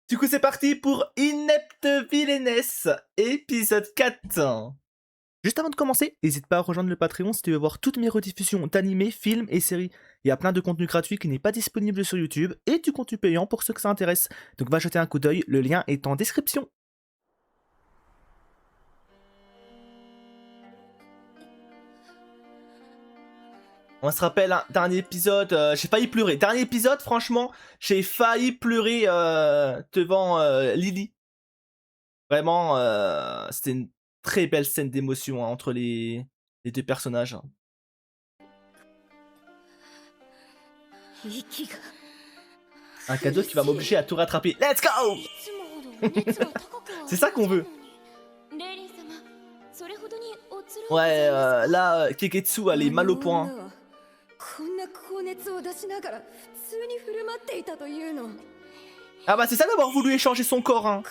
Du coup, c'est parti pour Inepte Villainess, épisode 4. Juste avant de commencer, n'hésite pas à rejoindre le Patreon si tu veux voir toutes mes rediffusions d'animés, films et séries. Il y a plein de contenu gratuit qui n'est pas disponible sur YouTube et du contenu payant pour ceux que ça intéresse. Donc va jeter un coup d'œil, le lien est en description. On se rappelle un dernier épisode, j'ai failli pleurer. Dernier épisode, franchement, j'ai failli pleurer devant Lily. Vraiment, c'était une très belle scène d'émotion hein, entre les deux personnages. Un cadeau qui va m'obliger à tout rattraper. Let's go! C'est ça qu'on veut. Ouais, là, Keketsu, elle est mal au point. Ah bah c'est ça d'avoir voulu échanger son corps hein.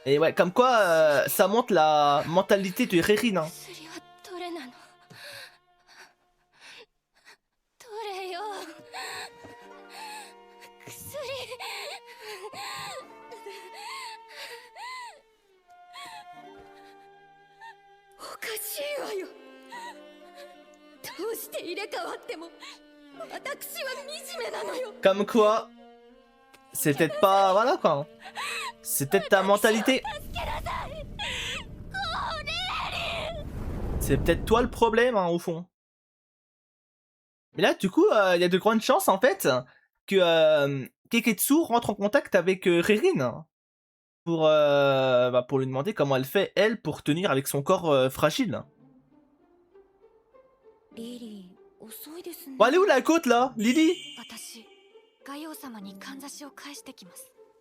Et ouais, comme quoi ça montre la mentalité de Rerin hein. Comme quoi, c'est peut-être pas... Voilà quoi. C'est peut-être ta mentalité. C'est peut-être toi le problème hein, au fond. Mais là du coup, il y a de grandes chances en fait que Keketsu rentre en contact avec Rerin. Pour lui demander comment elle fait elle pour tenir avec son corps fragile. Bon, elle est où la côte là, Lily?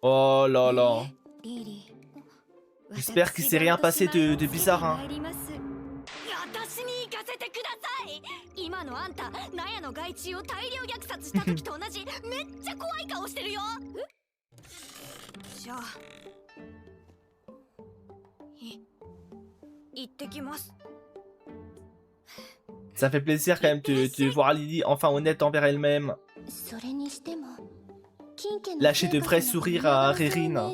Oh là là. J'espère qu'il s'est rien passé de bizarre hein. Ça fait plaisir quand même de voir Lily enfin honnête envers elle-même. Lâcher de vrais sourires à Rerin.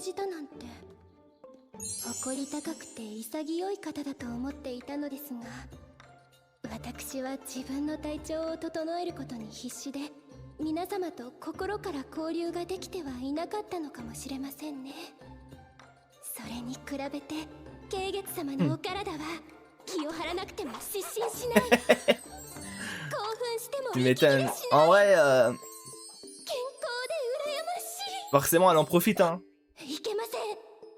Tu m'étonnes. En vrai, forcément elle en profite hein.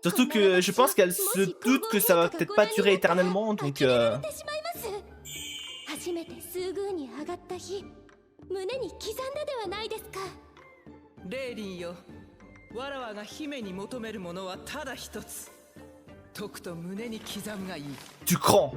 Surtout que je pense qu'elle se doute que ça va peut-être pas durer éternellement donc Tu crois.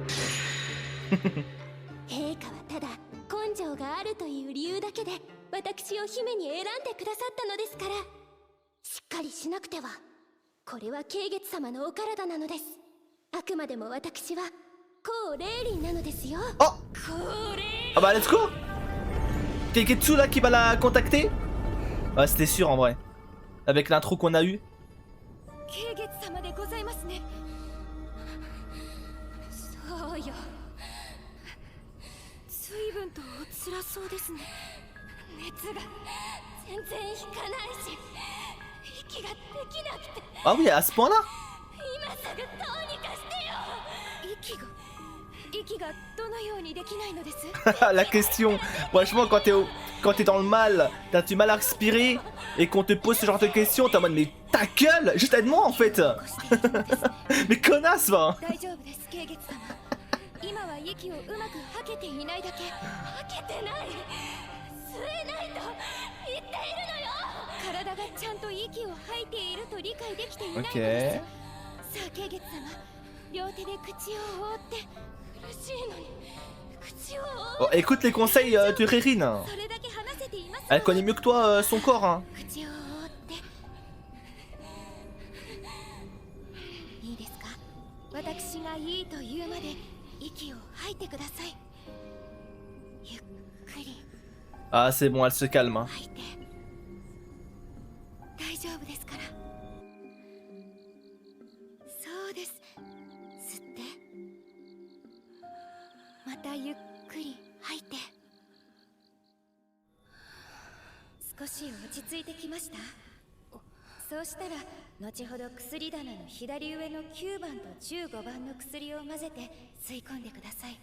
Oh! Ah bah let's go! Keketsu là qui va la contacter? Ouais c'était sûr en vrai. Avec l'intro qu'on a eu. Ah oui, à ce point-là? La question, franchement quand t'es dans le mal, t'as du mal à respirer et qu'on te pose ce genre de questions, t'es en mode mais ta gueule, juste aide-moi en fait. Mais connasse va. Ok. Oh, écoute les conseils de Rerin. Elle connaît mieux que toi son corps hein. がいいというまで息を吐いてください。ゆっくり Ah, c'est bon, elle se calme. Hein. 吐いて大丈夫ですから。そうです。吸ってまたゆっくり吐いて。少し落ち着いてきました。そうしたら後ほど薬棚の左上の9番と15番の薬を混ぜて吸い込んでください。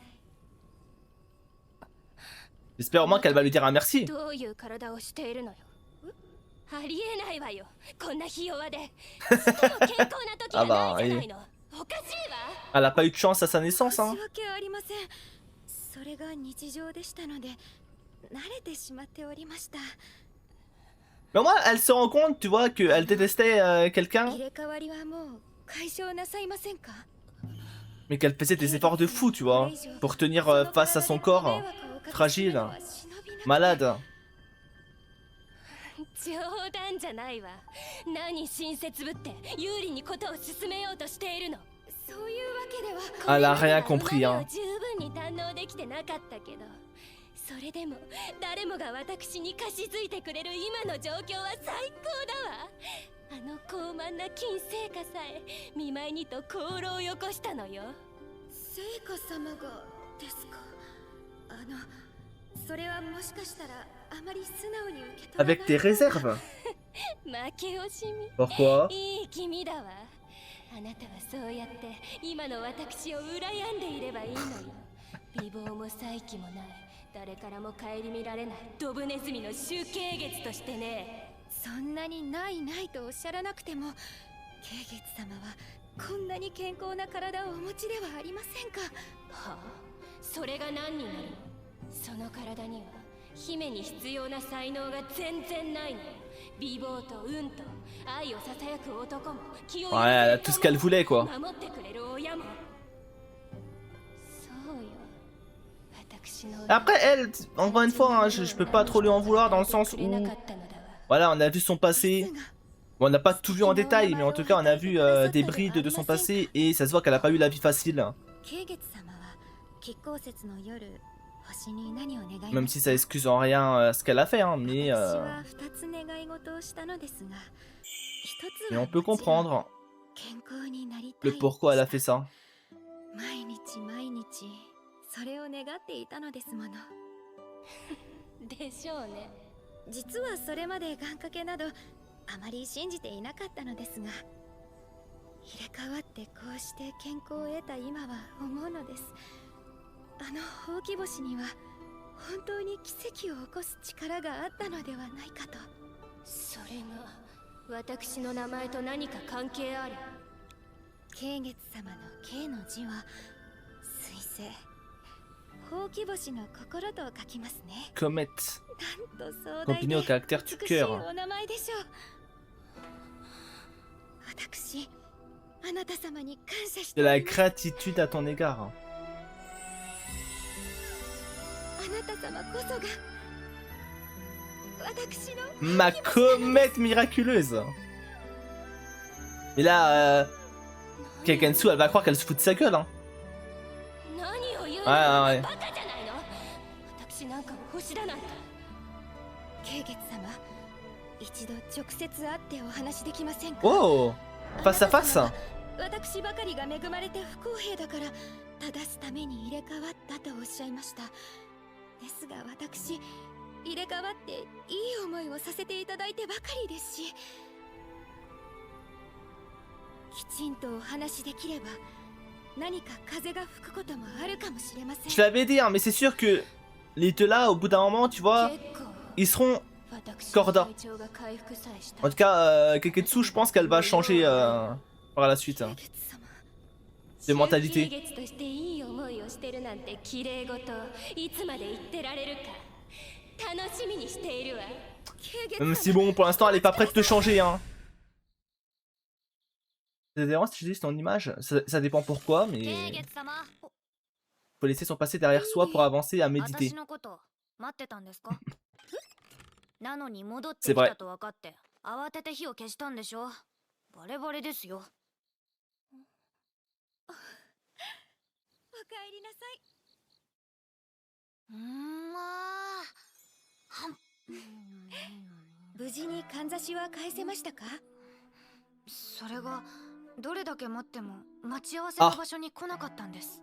J'espère au moins qu'elle va lui dire un merci. どういう体をしているのよ。ありえないわよ。こんなひ弱で。しかも健康な時がないじゃないの。おかしいわ。Elle a pas eu de chance à sa naissance. Hein. 申し訳ありません。それが日常でしたので慣れてしまっておりました。 Mais au moins, elle se rend compte, tu vois, qu'elle détestait quelqu'un, 入れ替わりはもう解消なさいませんか。 mais qu'elle faisait des efforts de fou, tu vois, pour tenir face à son corps fragile, malade. 冗談じゃないわ。何親切ぶって有利にことを進めようとしているの。そういうわけでは。 Elle a rien compris, hein. 十分に堪能できてなかったけど、それでも誰もが私に貸し付いてくれる今の状況は最高だわ。あの高慢な金聖火さえ見舞いにと功労をよこしたのよ。聖火様がですか。それはもしかしたらあまり素直に受け取らない。 Avec tes réserves. 負け惜しみ。 Pourquoi? いい君だわ。あなたはそうやって今の私を羨んでいればいいのよ。美貌も才気もない、誰からも顧みられないドブネズミの集計月としてね。そんなにないないとおっしゃらなくても、慶月様はこんなに健康な体をお持ちではありませんか。はあ、それが何になるの。その体には姫に必要な才能が全然ないの。美貌と運と愛をささやく男も気を Ouais, elle a tout ce qu'elle voulait, quoi. 守ってくれる親も。そうよ。私の Après, elle, encore une fois, hein, je peux pas trop lui en vouloir dans le sens où... Voilà, on a vu son passé. Bon, on n'a pas tout vu en détail, mais en tout cas, on a vu des brides de son passé et ça se voit qu'elle a pas eu la vie facile. Même si ça excuse en rien ce qu'elle a fait, hein, mais on peut comprendre le pourquoi elle a fait ça. それを願っていたのですもの。でしょうね。実はそれまで願掛けなどあまり信じていなかったのですが、入れ替わってこうして健康を得た今は思うのです。あのほうき星には本当に奇跡を起こす力があったのではないかと。それが私の名前と何か関係ある。慶月様の慶の字は水星。 Comet. Combiné au caractère du cœur. De la gratitude à ton égard. Ma comète miraculeuse. Et là, Kakensu, elle va croire qu'elle se fout de sa gueule, hein. Ouais. Oh, face à face. 私ばかりが恵まれて不公平だから正すために入れ替わったとおっしゃいました。ですが私入れ替わっていい思いをさせていただいてばかりですし、きちんとお話できれば Je l'avais dit, hein, mais c'est sûr que les deux là, au bout d'un moment, tu vois, ils seront corda. En tout cas, Keketsu, je pense qu'elle va changer par la suite. Hein, de mentalité. Même si bon, pour l'instant, elle est pas prête de changer, hein. D'ailleurs, si je dis ton image, ça dépend pourquoi, mais faut laisser son passé derrière soi pour avancer à méditer. C'est vrai. 帰りなさい。無事にかんざしは返せましたか？それがどれだけ待っても待ち合わせの場所に来なかったんです。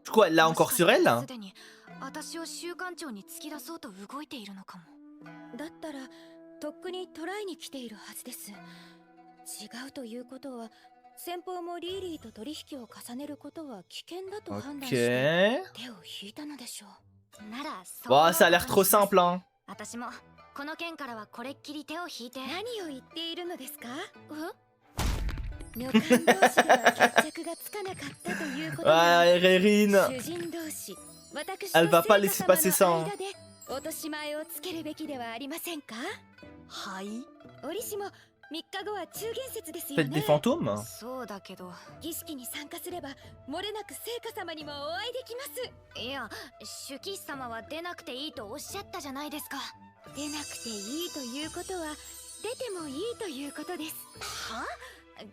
Du coup, elle l'a encore sur elle? すでに私を週刊長に突き出そうと動いているのかも。だったらとっくに捕らえに来ているはずです。違うということは先方もリーリーと取引を重ねることは危険だと判断して Ok. 手を引いたのでしょう。なら Wow, ça a l'air trop simple, hein. 私もこの件からはこれっきり手を引いて。何を言っているのですか？女官同士では決着がつかなかったということは Ah, Rérine. 主人同士、私 Elle と va pas 聖 laisser 火 passer 様 ça. の間で落とし前をつけるべきではありませんか？はい。折しも3日後は中元節ですよ Fête des ね。 fantômes? そうだけど。儀式に参加すれば漏れなく聖火様にもお会いできます。いや、主騎士様は出なくていいとおっしゃったじゃないですか。出なくていいということは出てもいいということです。は？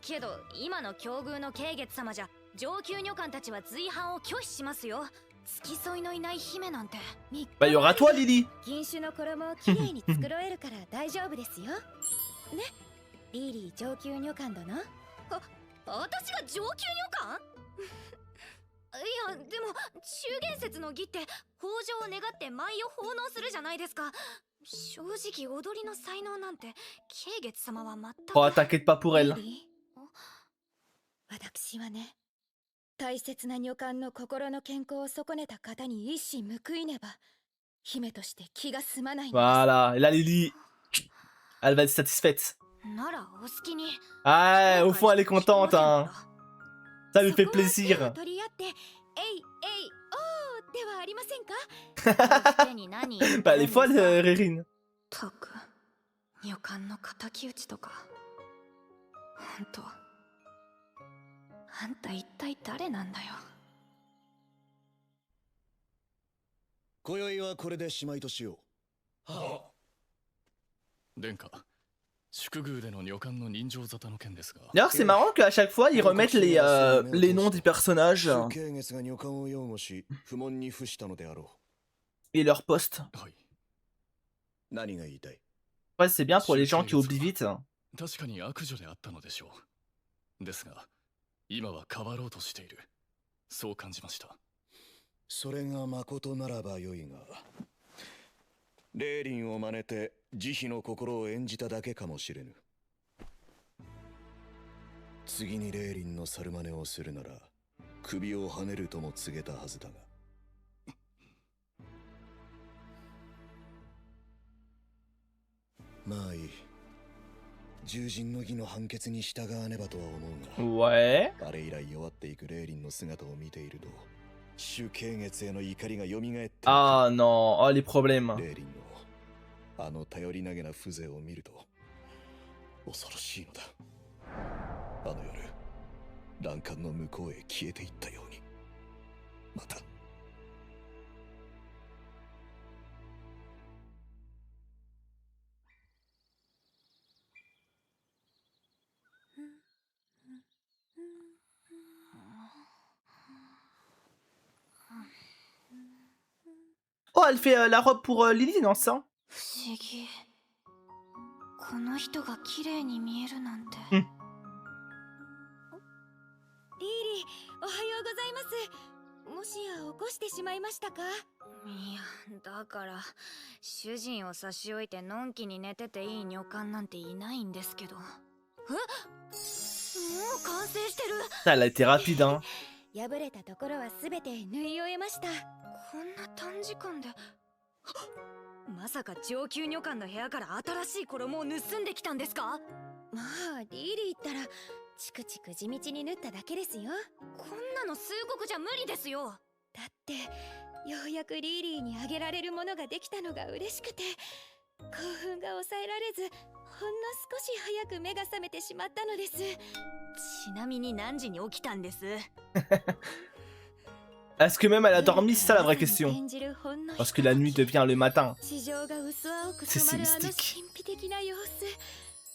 けど今の境遇の慶月様じゃ上級女官たちは随伴を拒否しますよ。付き添いのいない姫なんて。 Bah, il y aura toi, Lily. 銀種の衣をきれいに作ろえるから大丈夫ですよ。ね、リーリー上級女官殿。私が上級女官？いやでも中元節の儀って豊穣を願って舞を奉納するじゃないですか。正直踊りの才能なんて慶月様は全く。 Oh, t'inquiète pas pour elle. リーリー、私はね、大切な女官の心の健康を損ねた方に一矢報いねば姫として気が済まないのです。 Voilà. Et là, Lily, elle va être satisfaite. ならお好きに。 Ah, au fond, elle est contente, hein. Ça lui fait そこは手を plaisir. 取り合ってえいえいおーではありませんか？手に何言ってるんです Bah, か？ elle est folle, Rérine. たく女官の敵討ちとか。本当あんた一体誰なんだよ。今宵はこれでしまいとしよう。はあ。殿下、祝宮での女官の人情沙汰の件ですが。 D'ailleurs, c'est marrant qu'à chaque fois, ils remettent les noms des personnages 主慶月が女官を擁護し、不問に付したのであろ et leurs postes. はい。う。何が言いたい？ Ouais, c'est bien pour les gens qui oublient vite. 確かに悪女であったのでしょう。ですが、今は変わろうとしている。そう感じました。それが誠ならばよいが、レーリンを真似て慈悲の心を演じただけかもしれぬ。次にレーリンの猿真似をするなら首をはねるとも告げたはずだが。まあいい。従人の義の判決に従わねばとは思うが、 Ouais. あれ以来弱っていくレーリンの姿を見ていると、主慶月への怒りが蘇っていく。 Ah non, oh les problèmes. レーリンのあの頼りなげな風情を見ると恐ろしいのだ。あの夜、欄干の向こうへ消えていったように。またOh, elle fait la robe pour Lily, non ça? 不思議。この人が綺麗に見えるなんて。うんリーリー、おはようございます。もしや起こしてしまいましたか？いや、だから主人を差し置いてのんきに寝てていい女官なんていないんですけど。え？もう完成してる。 Ça, elle a été rapide, hein. 破れたところはすべて縫い終えました。こんな短時間で。まさか上級女官の部屋から新しい衣を盗んできたんですか？まあリーリーったらチクチク地道に縫っただけですよ。こんなの数国じゃ無理ですよ。だってようやくリーリーにあげられるものができたのが嬉しくて興奮が抑えられずほんの少し早く目が覚めてしまったのです。ちなみに何時に起きたんです？ Est-ce que même elle a dormi? C'est ça la vraie question. 演じるほんの Parce que la nuit devient le matin. 地上が薄青くC'est 染まるあの mystique. 神秘的な様子。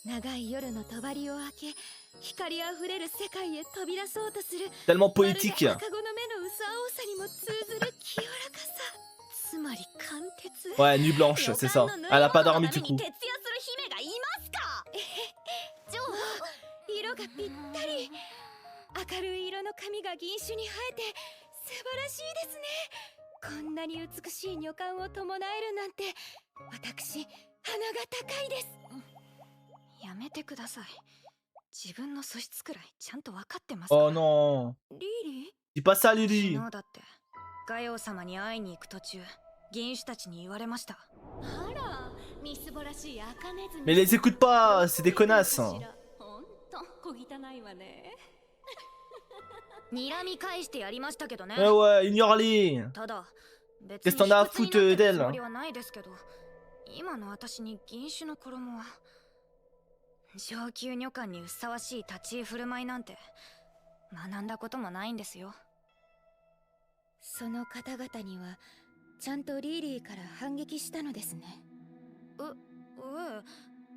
長い夜の帳を開け光あふれる世界へ飛び出そうとする Tellement まるで poétique. 赤子の目の薄青をさにも通ずる清らかさ。つまり貫徹。 Ouais, Nuit Blanche, c'est ça. Elle a pas dormi du coup. 徹夜する姫がいますか。色がぴったり。明るい色の髪が銀種に生えて素晴らしいですね。こんなに美しい女官を伴えるなんて、私鼻が高いです。やめてください。自分の素質くらいちゃんと分かってますか。 Oh non. リリ Dis pas ça, Lily. 昨日だってガヨウ様に会いに行く途中、銀種たちに言われました。あら、みすぼらしい赤ネズミ。 Mais les écoute pas, c'est des connasses. ほんと小汚いわね。睨み返してやりましたけどね。 Eh ouais, ignore-les. ただ別 Qu'est-ce que t'en as à に卑屈にな foutre ってるつ d'elle? もりはないですけど、今の私に銀種の衣は上級女官にふさわしい立ち居振る舞いなんて学んだこともないんですよ。その方々にはちゃんとリーリーから反撃したのですね。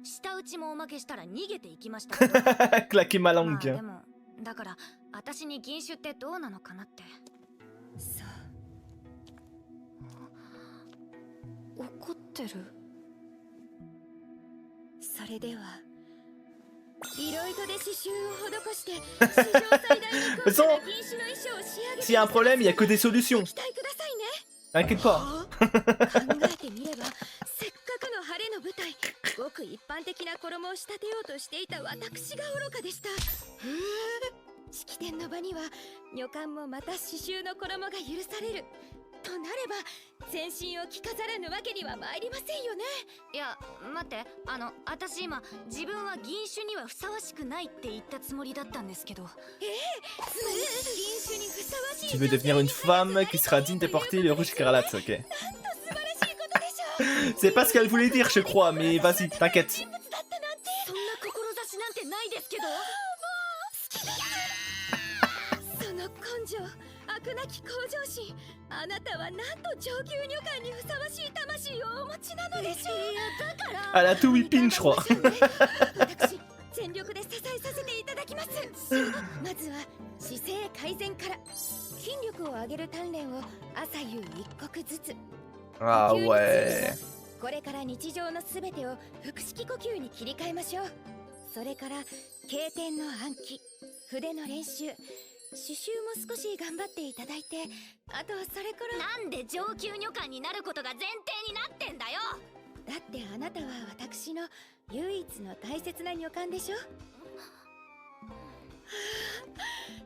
舌打ちもおまけしたら逃げていきましたけど。 Claquer ma まあ langue. でもだから私に銀種ってどうなのかなって。そう、怒ってる。それでは色糸で刺繍を施して史上最大の高価な銀種の衣装を仕上げて S'il y a un problème, il y a que des solutions. 期待くださいね。 T'inquiète pas. 考えてみればせっかくの晴れの舞台、ごく一般的な衣を仕立てようとしていた私が愚かでした。式典の場には女官もまた刺繍の衣が許されるとなれば、全身を着飾らぬわけには参りませんよね。いや待って、私今自分は銀種にはふさわしくないって言ったつもりだったんですけど。つまり銀種にふさわしい Tu veux devenir une femme qui sera digne de porter le rouge écarlate, ok. なんと素晴らしいことでしょう。 C'est pas ce qu'elle voulait dire, je crois, mais vas-y, t'inquiète. 人物だったなんて。そんな志なんてないですけど。もう好きです。その根性、飽くなき向上心、あなたはなんと上級女官にふさわしい魂をお持ちなのでしょう。いやだから Elle a tout whipping, je crois. 私全力で支えさせていただきます。まずは姿勢改善から。筋力を上げる鍛錬を朝夕一刻ずつ。 Ah 呼吸について ouais. はこれから日常のすべてを腹式呼吸に切り替えましょう。それから経典の暗記、筆の練習、刺繍も少し頑張っていただいて、あとそれから。なんで上級女官になることが前提になってんだよ。だってあなたは私の唯一の大切な女官でしょ。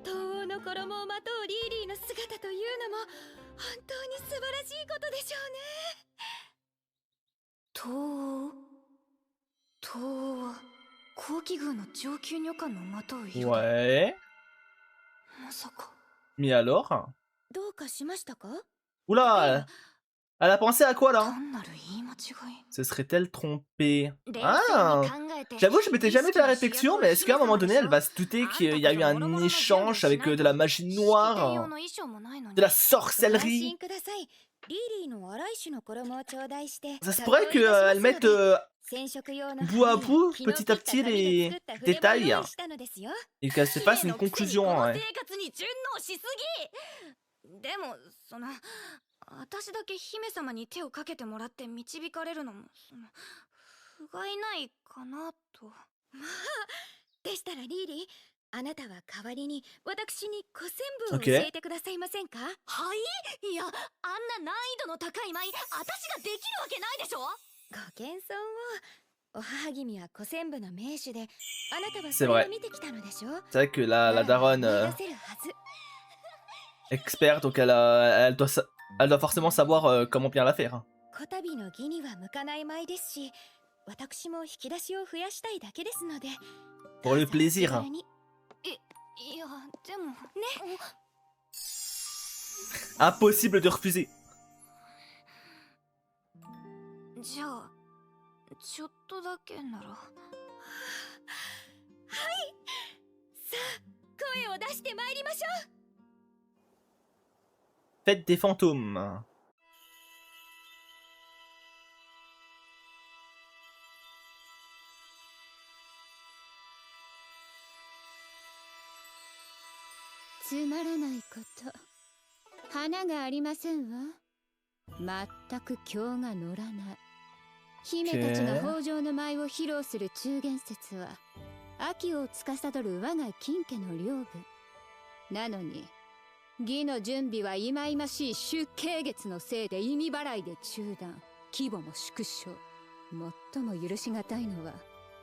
東欧の衣をまとうリーリーの姿というのも本当に素晴らしいことでしょうね。東欧は後期軍の上級女官のまとう色。 Ouais. まさか Mais alors? どうかしましたか。 Oula, elle a pensé à quoi là? 単なる言い間違い。 Se serait-elle trompée? 冷静に Ah! 考えて J'avoue, je m'étais jamais fait la réflexion, mais est-ce qu'à un moment donné, elle va se douter qu'il y a eu un échange avec de la magie noire, de la ご安 sorcellerie? 心ください。リリーの洗い種の衣を頂戴して。 Ça se pourrait qu'elle mette bout à bout, petit à petit, les détails et qu'elle se fasse une conclusion. Ouais. 生活に順応しすぎ。でも私だけ姫様に手をかけてもらって導かれるのも不甲斐ないかなと。まあでしたらリーリー、あなたは代わりに私に古戦舞を教えてくださいませんか。はい。いや、あんな難易度の高い舞、私ができるわけないでしょ。ご謙遜を。お母君は古戦舞の名手で、あなたはそれを見てきたのでしょ。 C'est vrai que la daronne experte, donc elle doit forcément savoir comment bien la faire. こたびの儀には向かない舞ですし、私も引き出しを増やしたいだけですので。 Pour le plaisir. いや、でもね。 Impossible de refuser. じゃあちょっとだけなら。はい。さあ声を出して参りましょう。 Fête des fantômes. つまらないこと。羽穴がありませんわ。全く興が乗らない。姫たちが北条の舞を披露する中元節は秋を司る我が金家の領分なのに、義の準備は忌々しい出慶月のせいで意味払いで中断、規模も縮小。最も許しがたいのは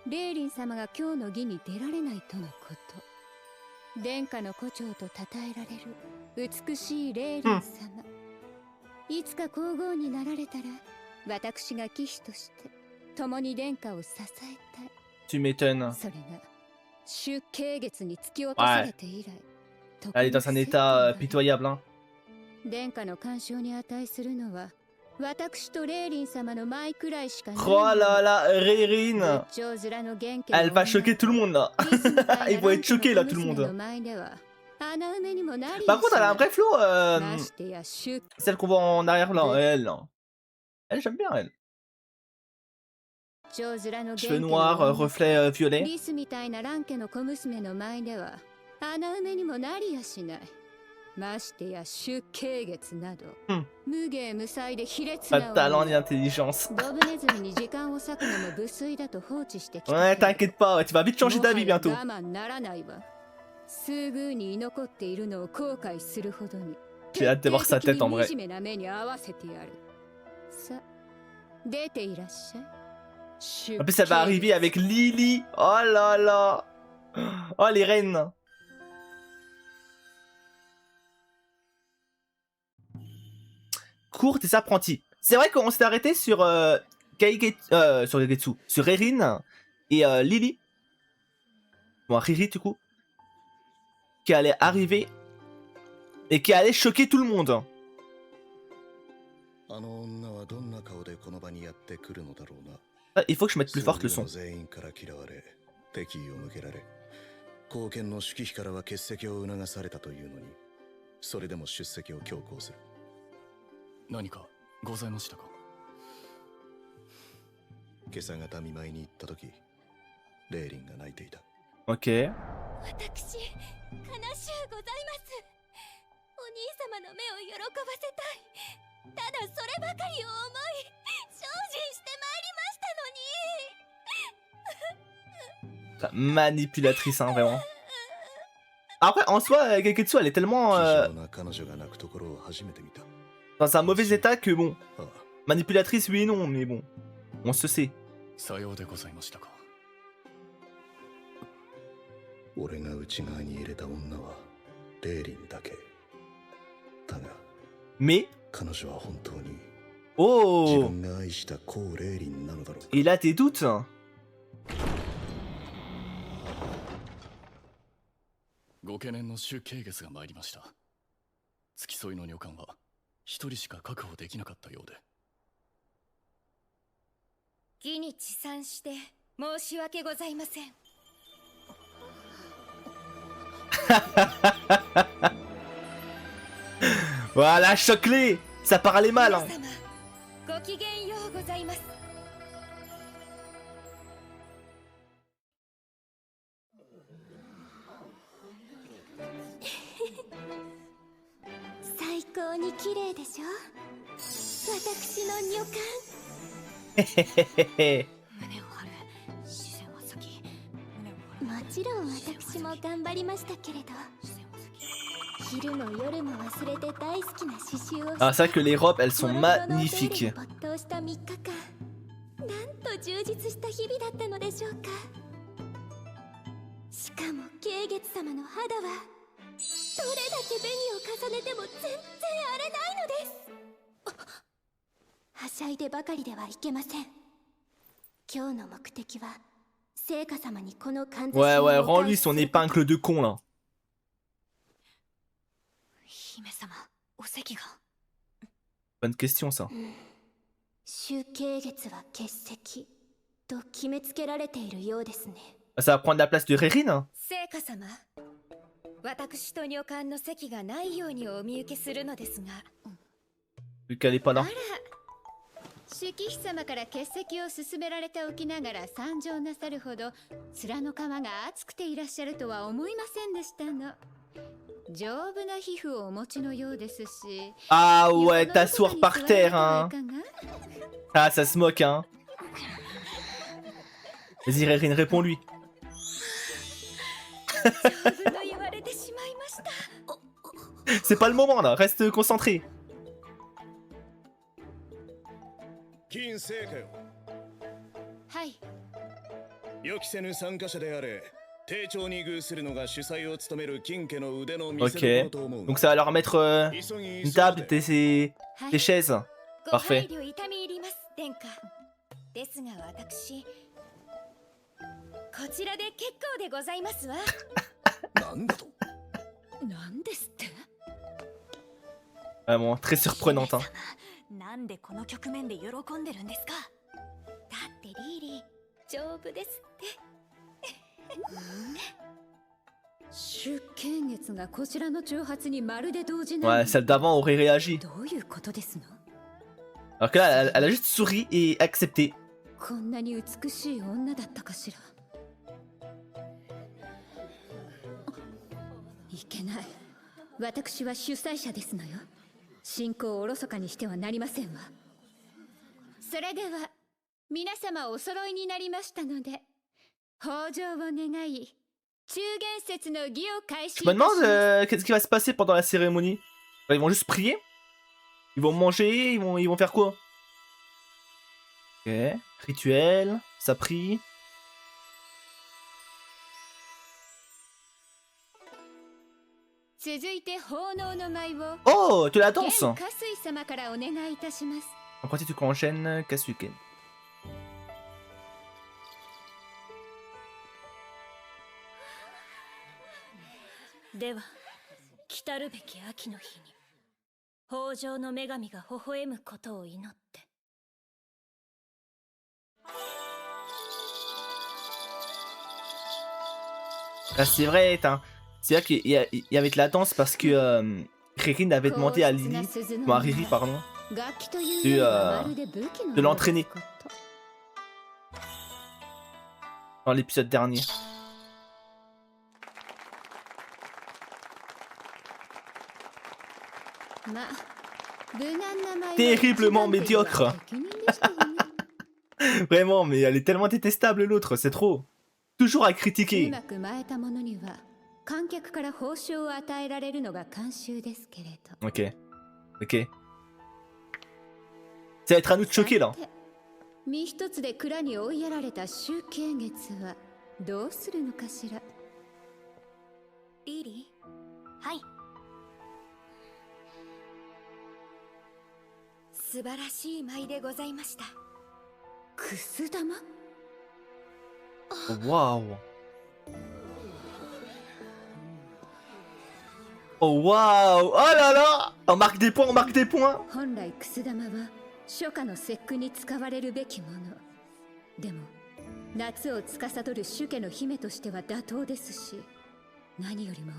霊林様が今日の儀に出られないとのこと。殿下の胡蝶と称えられる美しい霊林様、いつか皇后になられたら私が騎士として共に殿下を支えたい。 Tu m'étonnes. それが出慶月に突き落とされて以来、 Elle est dans un état pitoyable, hein. 殿下の干渉に値するのは私と霊林様の舞くらいしかない。 Oh là là, Rérine. Elle va choquer tout le monde là. Ils vont être choqués là, tout le monde. Par contre, elle a un vrai flow. Celle qu'on voit en arrière-plan, elle. Elle, j'aime bien elle. Cheveux noirs, reflets violets. リスみたいな蘭家の小娘の前では穴埋めにもなりやしない。ましてや出慶月など、無芸無才で卑劣な。 Pas de talent ni d'intelligence. ドブネズミに時間を割くのも無粋だと放置してきた。 Ouais, t'inquiète pas, tu vas vite changer d'avis bientôt. 我慢ならないわ。すぐに居残っているのを後悔するほどに。 J'ai hâte de voir sa tête en vrai. 惨めな目に合わせてやる。さ、出ていらっしゃい。 En plus, elle va arriver avec Lily. Oh là là. Oh, les reines. Courte et apprentie. C'est vrai qu'on s'est arrêté sur sur Keigetsu, sur Erin et Lily. Bon, Riri du coup. Qui allait arriver et qui allait choquer tout le monde. Ah, il faut que je mette plus fort le son. 貢献の指揮からは欠席を促されたというのに、それでも出席を強行する。何かございましたか？今朝方見舞いに行った時、レイリンが泣いていた。Ok. 私、悲しゅうございます。お兄様の目を喜ばせたい。ただそればかりを思い、精進してまいりましたのに。 Manipulatrice, hein, vraiment. Après, en soi, Geketsu, elle est tellement dans un mauvais état que bon. Manipulatrice, oui et non, mais bon. On se sait. Mais. Oh! Il a tes doutes? ご懸念の出慶月が参りました。付き添いの女官は一人しか確保できなかったようで。義に遅参して申し訳ございません。Voilà, choc-les! Ça parlait mal, hein! ごきげんようございます。最高に綺麗でしょ。私の女官。胸を張る。視線は先。もちろん私も頑張りましたけれど。昼も夜も忘れて大好きな刺繍を。 Ah, c'est vrai que les robes, elles sont magnifiques. 没頭した3日間。なんと充実した日々だったのでしょうか。しかも慶月様の肌は。 どれだけ紅を重ねても全然荒れないのです。はしゃいでばかりではいけません。今日の目的は聖火様にこのかんざしを。 Ouais, ouais, rends-lui son épingle de con là. 姫様、お席が。 Bonne question ça. 出慶月は欠席と決めつけられているようですね。 Ça va prendre la place de Rérine. 聖火様。 私と女官の席がないようにお見受けするのですが。 Vu qu'elle est pas là. 式妃様から欠席を勧められておきながら参上なさるほど面の皮が厚くていらっしゃるとは思いませんでしたの。丈夫な皮膚をお持ちのようですし。 Ah ouais, t'asseoir par terre, hein. Ah, ça se moque, hein. Vas-y, Rerin, réponds-lui. C'est pas le moment là, reste concentré. 金聖火よ。はい。予期せぬ参加者であれ、丁重に遇するのが主催を務める金家の腕の見せ Ok, 所と思う。 donc ça va leur mettre une table, des chaises. ご Parfait. 配慮痛み入ります、殿下。ですが私、こちらで結構でございますわ。なんだと。なんですって？ Vraiment, très surprenante, hein. なんでこの局面で喜んでるんですか？だってリーリー丈夫ですって。出見月がこちらの挑発にまるで動じ Ouais, ない。 celle d'avant aurait réagi. どういうことですの？ Alors que là, elle a juste souri et accepté. こんなに美しい女だったかしら。いけない。私は主催者ですのよ。信仰をおろそかにしてはなりませんわ。それでは皆様お揃いになりましたので、豊穣を願い、中元節の儀を開始い Je た me します。 demande qu'est-ce qui va se passer pendant la cérémonie. Ils vont juste prier? Ils vont manger? Ils vont faire quoi? Ok, rituel, ça prie. 続いて奉納の舞を Oh, de la 現 danse! 加水様からお願いいたします。 En pratique, tu enchaînes Kasuken. では来るべき秋の日に豊穣の女神が微笑むことを祈って。 Ah, c'est vrai, attends. C'est vrai qu'il y avait de la danse parce que Ririn avait demandé à Lily, bon, à Riri, pardon, de l'entraîner dans l'épisode dernier. Terriblement médiocre. Vraiment, mais elle est tellement détestable l'autre, c'est trop. Toujours à critiquer. 観客から報酬を与えられるのが慣習ですけれど。 Ok. Ok. Ça va être à nous de choquer là. 身一つで蔵に追いやられた集計月はどうするのかしら。リーリー、はい。素晴らしい舞でございました。くす玉？ Waouh. Oh waouh. Oh là là. On marque des points, on marque des points. 本来くす玉は初夏の節句に使われるべきもの。でも夏を司る主家の姫としては妥当ですし、何よりも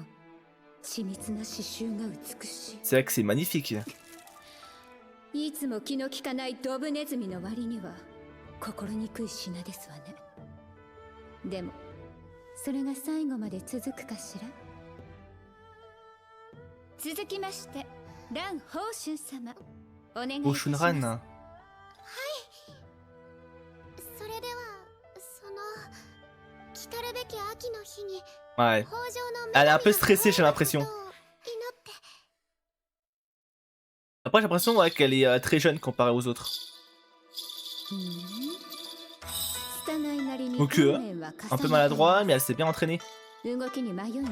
緻密な刺繍が美しい。 C'est vrai que c'est magnifique. いつも気の利かないドブネズミの割には心にくい品ですわね。でもそれが最後まで続くかしら。続きまして蘭宝春様、お願いいたします。 Oshunran. はい。それでは来るべき秋の日に Ouais. 豊穣の Elle est un peu stressée, j'ai l'impression. 祈って。 Après, j'ai l'impression ouais, qu'elle est très jeune comparée aux autres. Donc, un peu maladroit, mais elle s'est bien entraînée. 動きに迷いがありま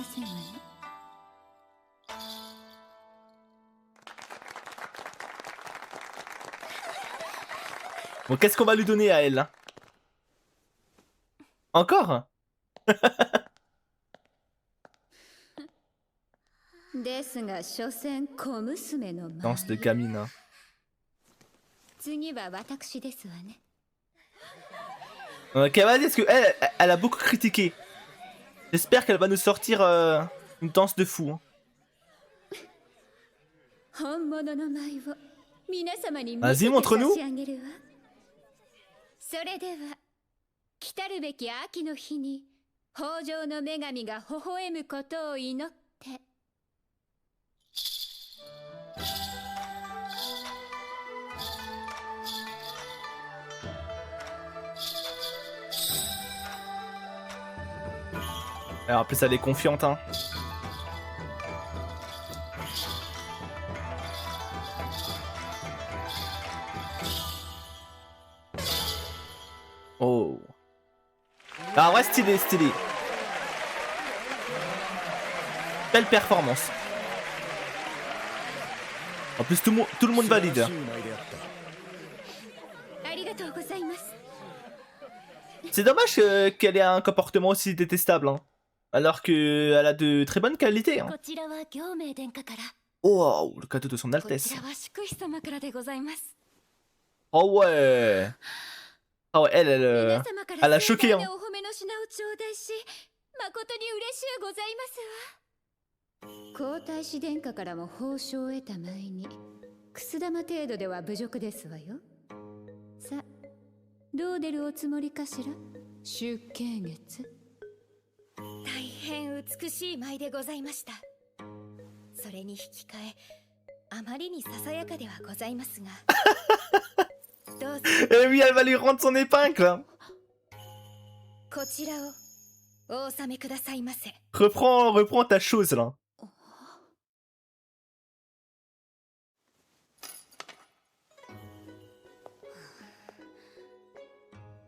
せんわね。 Bon, qu'est-ce qu'on va lui donner à elle hein? Encore? ですが所詮小娘の舞。 Danse de gamine. Hein. 次は私ですわね。 Ok, vas-y, parce que elle a beaucoup critiqué. J'espère qu'elle va nous sortir une danse de fou. Hein. 本物の舞を皆様に見 Vas-y, せて montre-nous. 差し上げるわ。それでは来るべき秋の日に豊穣の女神が微笑むことを祈って Alors, en plus, elle est confiante, hein. Oh. Ah ouais, stylé, stylé. Belle performance. En plus, tout le monde valide. ありがとうございます。 C'est dommage qu'elle ait un comportement aussi détestable, hein. Alors qu'elle a de très bonnes qualités, hein. こちらは行命殿下から Oh, le cadeau de son こ Altesse. ちらは祝妃様からでございます。 Oh ouais. Ah ouais, elle, 皆様から elle a choqué, 盛大 hein. なお褒めの品を頂戴し、誠に嬉しゅうございますわ。皇太子殿下からも報奨を得た前にくす玉程度では侮辱ですわよ。さあどう出るおつもりかしら、出慶月。大変美しい舞でございました。それに引き換え、あまりにささやかではございますが。どうぞ Eh oui, elle va lui rendre son épingle, hein. こちらをお納めくださいませ。 Reprends ta chose, là.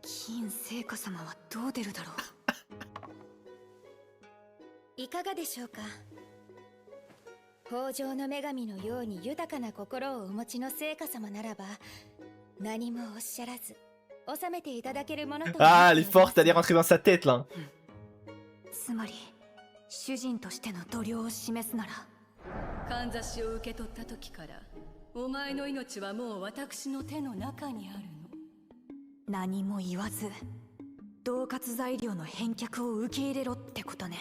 金聖華様はどう出るだろう。いかがでしょうか。豊穣の女神のように豊かな心をお持ちの聖華様ならば、何もおっしゃらず収めていただけるものと。 Ah, elle est forte, elle est rentrée dans sa tête, là. つまり主人としての度量を示すなら、かんざしを受け取った時からお前の命はもう私の手の中にあるの。何も言わず恫喝材料の返却を受け入れろってことね。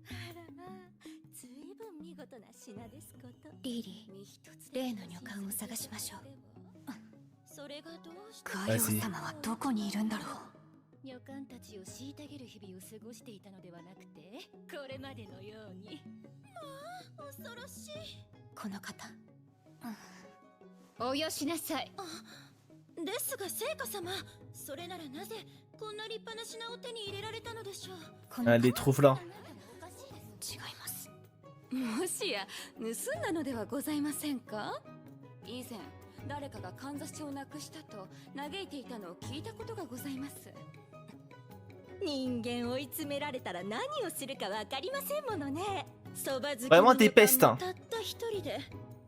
あらまあ、ずいぶん見事な品ですこと。リーリー、例の女官を探しましょう。それがどうしてガイオ様はどこにいるんだろう。女官たちを虐げる日々を過ごしていたのではなくて、これまでのように。まあ、恐ろしい。この方、およしなさい。ですが聖華様、それならなぜこんな立派な品を手に入れられたのでしょう。この Elle les trouve là. 違います。もしや盗んだのではございませんか。以前誰かがかんざしをなくしたと嘆いていたのを聞いたことがございます。人間追い詰められたら何をするかわかりませんものね。そば好き Vraiment の des 女官 pestes, も hein. たった一人で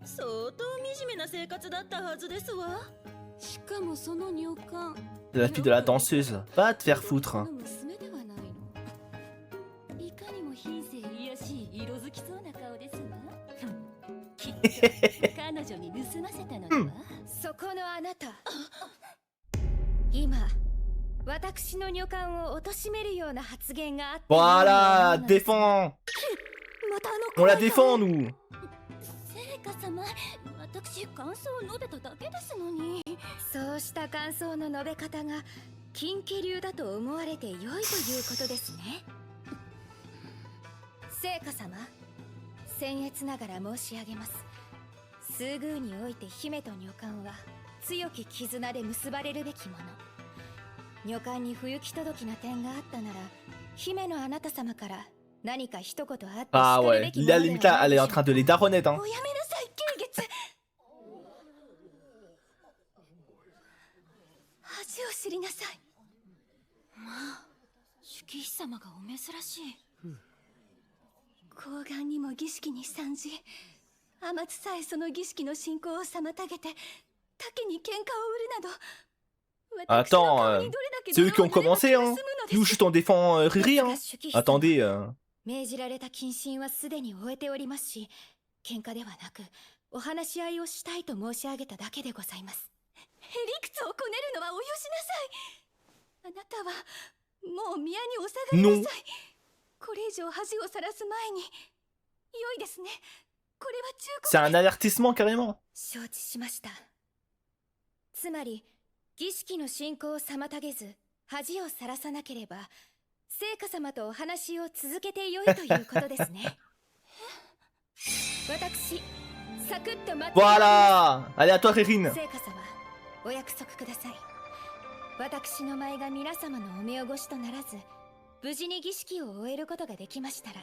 相当惨めな生活だったはずですわ。しかもその女官、 De la fille de la danseuse. Va te faire foutre, hein. 娘ではないの。いかにも品性癒やしい色づきそうな顔ですわ。きっと彼女に盗ませたのでは。そこのあなた、今私の女官を貶めるような発言があったように思う Voilà, のです。 défends. またあの On 声 la が défend, nous. 聖華様、私感想を述べただけですのに。そうした感想の述べ方が金家流だと思われて良いということですね。聖華様、僭越ながら申し上げます。数宮において姫と女官は強き絆で結ばれるべきもの。女官に不行き届きな点があったなら、姫のあなた様から何か一言あって Ah 叱る ouais, べきも la のでは limite là, ない elle で est しょ en う train de les daronnettes, hein. おやめなさい、慶月。恥を知りなさい。まあ、雪妃様がお珍しい。睾丸にも儀式に参じ、天津さえその儀式の進行を妨げて、多岐に喧嘩を売るなど。 Attends, c'est eux qui ont commencé, hein. Nous, juste on défend Riri, hein. Attendez. 命じられた謹慎はすでに終えておりますし、喧嘩ではなくお話し合いをしたいと申し上げただけでございます。へりくつをこねるのはおよしなさい。あなたはもう宮にお下がりなさい。これ以上恥をさらす前に良いですね。これは忠告。 C'est un avertissement carrément. 承知しました。つまり儀式の進行を妨げず恥をさらさなければ、聖華様とお話を続けてよいということですね。私サクッと待って Voilà. Allez, à toi, Rérine. 聖火様お約束ください。私の舞が皆様のお目汚しとならず無事に儀式を終えることができましたら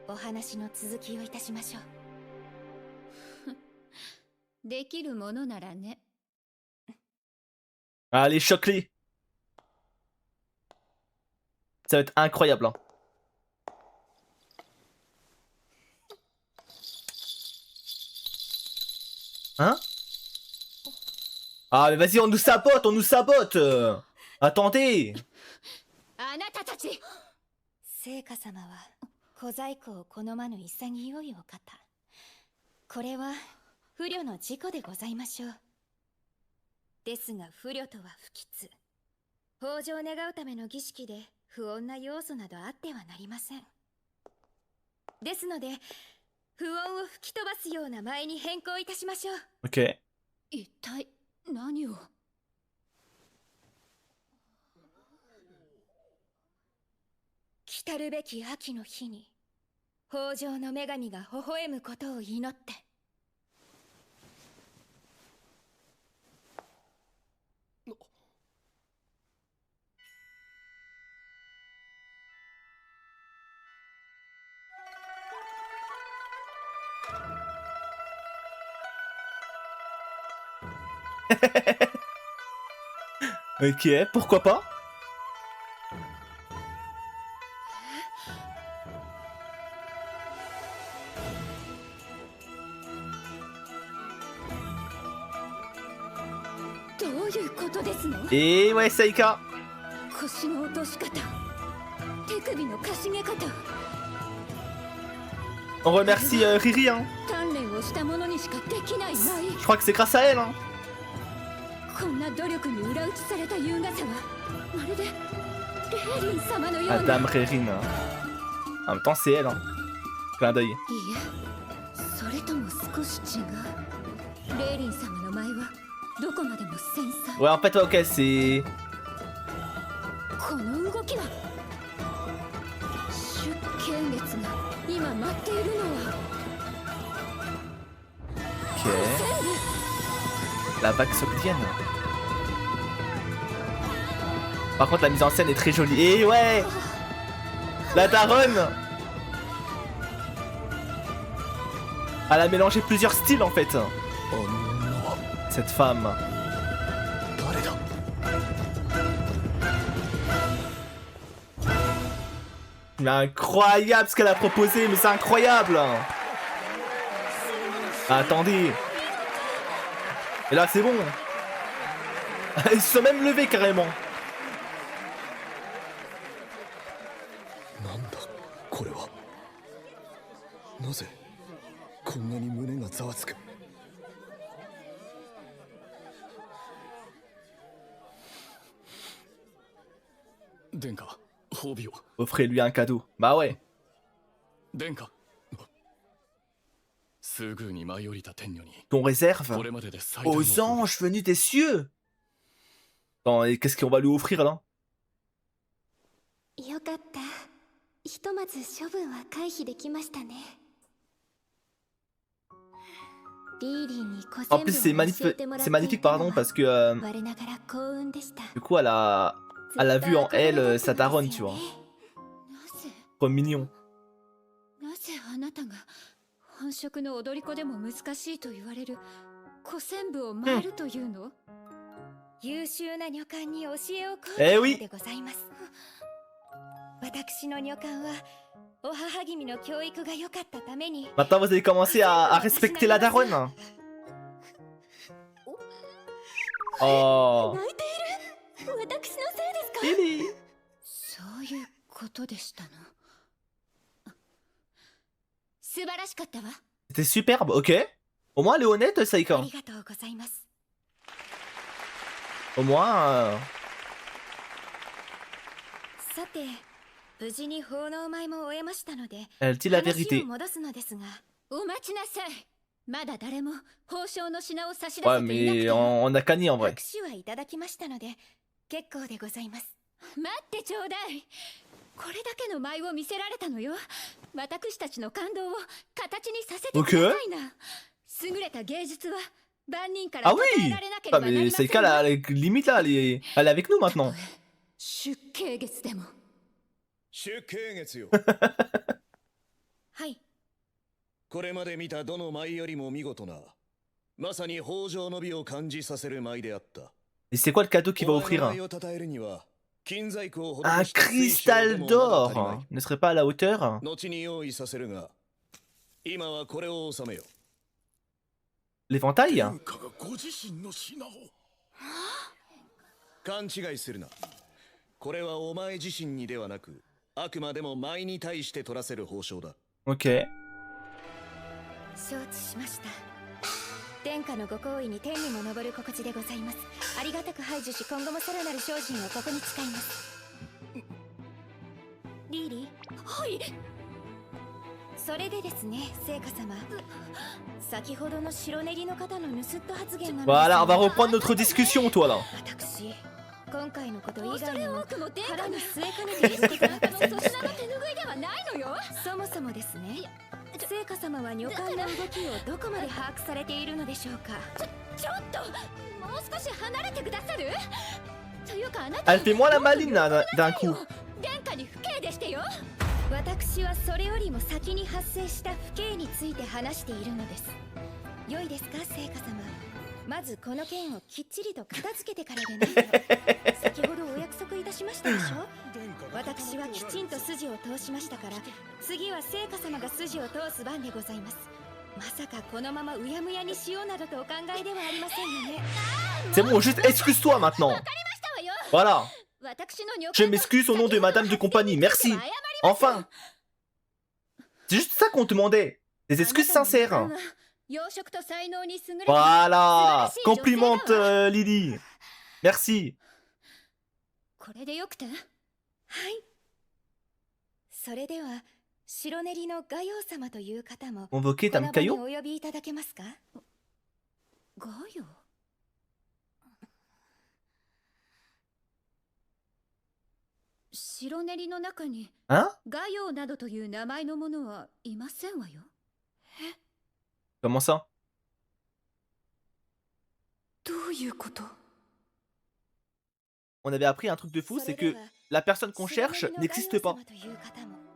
お話の続きをいたしましょう。できるものならね。 Allez, choque-les. Ça va être incroyable. Hein. Hein? Ah mais vas-y, on nous sabote, on nous sabote. Attendez. あなたたち、聖火様は小細工を好まぬ潔いお方。これは不慮の事故でございましょう。ですが不慮とは不吉。豊穣を願うための儀式で不穏な要素などあってはなりません。ですので不穏を吹き飛ばすような舞に変更いたしましょう。 Ok. 一体何を。来るべき秋の日に豊穣の女神が微笑むことを祈って。Ok, pourquoi pas? どういうことですの。 Et ouais, Saïka. 腰の落とし方、手首のかしげ方。 On remercie Riri. Hein. 鍛錬をしたものにしかできない舞。 Je crois que c'est grâce à elle. Hein. こんな努力に裏打ちされた優雅さはまるでレーリン様のような。 Madame Rérine. En même temps, c'est elle. Hein. Clin d'œil. いいえ、それとも少し違う。レーリン様の舞はどこまでも繊細。 Ouais, en fait, ok, c'est. この動きは出見月が今待っているのは。 Ok. La vague sogdienne. Par contre, la mise en scène est très jolie. Et ouais, la daronne. Elle a mélangé plusieurs styles en fait. Cette femme. Mais incroyable ce qu'elle a proposé, mais c'est incroyable. Attendez. Et là c'est bon. Ils se sont même levés carrément. なんだこれは。なぜこんなに胸がざわつく。殿下、褒美を。 Offrez-lui un cadeau. Bah ouais. 殿下。すぐに舞い降りた天女に Qu'on réserve これまでで最大の aux anges venus des cieux. Attends, et qu'est-ce qu'on va lui offrir là? よかった。ひとまず処分は回避できましたね。リーリーに小 En plus c'est magnifique pardon parce que 我ながら幸運でした。 du coup elle a vu en elle sa daronne tu vois. なぜ Trop mignon. なぜあなたが本職の踊り子でも難しいと言われる古戦部を回るというの。優秀な女官に教えをえ請うでございます。私の女官はお母君の教育が良かったために。 Maintenant vous allez commencer à respecter la daronne. Oh. 泣いている。私のせいですか。 Lily. そういうことでしたの。素晴らしかったわ。 C'était superbe, ok. Au moins elle est honnête あ Saïka. りがとうございます。 Au moins さて、無事に奉納舞も終えましたので、 elle dit la 話 vérité. を戻すのですが。お待ちなさい。まだ誰も報奨の品を差し出 Ouais せていなく mais て。 on a qu'à nier en vrai. 拍手はいただきましたので結構でございます。待ってちょうだい。これだけの舞を見せられたのよ。私たちの感動を形にさせてくださいな。優れた芸術は万人から Ah 称え oui られなけれ Ah ばなり mais ま c'est せ le ん cas わ。 là, limite là, elle est avec nous maintenant. 出景月でも。出景月よ。はい。これまで見たどの舞よりも見事な、まさに豊穣の美を感じさせる舞であった。Et c'est quoi le cadeau qu'il va お前 offrir の hein? 舞を称えるには、金細工を施 Un した水晶で cristal もまだ足りな d'or い ne serait pas à la hauteur? 後に用意させるが、今はこれを収めよ。 L'éventail? 天下がご自身の品を。勘違いするな。これはお前自身にではなく、あくまでも舞に対して取らせる報奨だ。 Ok. 承知しました。殿下のご好意に天にも昇る心地でございます。ありがたく拝受し、今後もさらなる精進をここに使います。リーリー。はい。それでですね、聖火様。先ほどの白練りの方の盗人発言なのですが。 Voilà, on va reprendre notre discussion, toi là. 私、今回のこと以外にもそれ多くも殿下の腹に据えかねていることがございまして。手拭いではないのよ。そもそもですね、聖火様は女官の動きをどこまで把握されているのでしょうか。ちょっともう少し離れてくださる？というかあなた Elle fait moins la maline là d'un coup. 殿下に不敬でしてよ。私はそれよりも先に発生した不敬について話しているのです。良いですか、聖火様。まずこの件をきっちりと片付けてからでないと。先ほどお約束いたしましたでしょ。私はきちんと筋を通しましたから、次は聖火様が筋を通す番でございます。まさかこのままうやむやにしようなどとお考えではありませんよね。 C'est bon, juste excuse-toi maintenant. Voilà. Je m'excuse au nom de Madame de compagnie, merci. Enfin. C'est juste ça qu'on te demandait. Des excuses sincères. Voilà. Complimente Lily. Merci. これでよくて？はい。それでは白練りのガヨウ様という方も Convoquer こ Dame の場に Caillou? お呼びいただけますか？ガヨ？白練りの中に Hein? ガヨなどという名前のものはいませんわよ。Comment ça? どういうこと？ On avait appris un truc de fou, c'est que la personne qu'on cherche n'existe pas.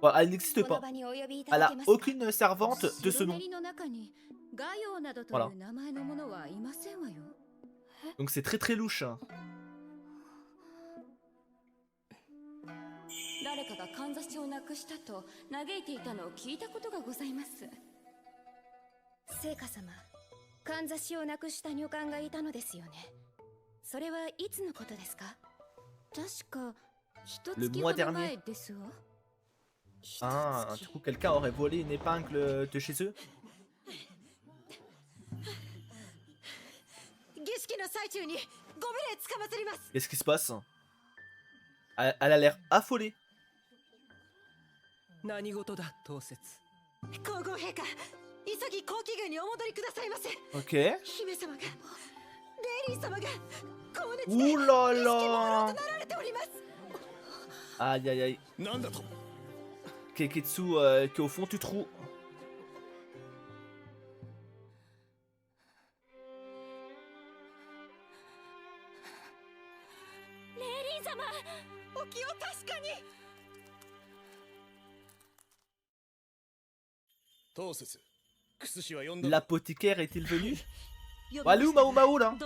Voilà, elle n'existe pas. Elle a aucune servante de ce nom. Voilà. Donc c'est très très louche. 誰かがかんざしをなくしたと嘆いていたのを聞いたことがございます。聖火様、かんざしをなくした女官がいたのですよね。それはいつのことですか？確か一月ほど前ですわ。 Ah, du coup quelqu'un aurait volé une épingle de chez eux? Qu'est-ce qui se passe? Elle a l'air affolée. 何事だ、当節。皇后陛下、急ぎ皇宮にお戻りくださいませ。 Ok. 姫様が、レイリー様が高熱で Ouh là là. なられております。 Aïe aïe aïe. Keketsu qui est au fond du trou. レイリー様、お気を確かに。 L'apothicaire est-il venu? Allez où Mao Mao là?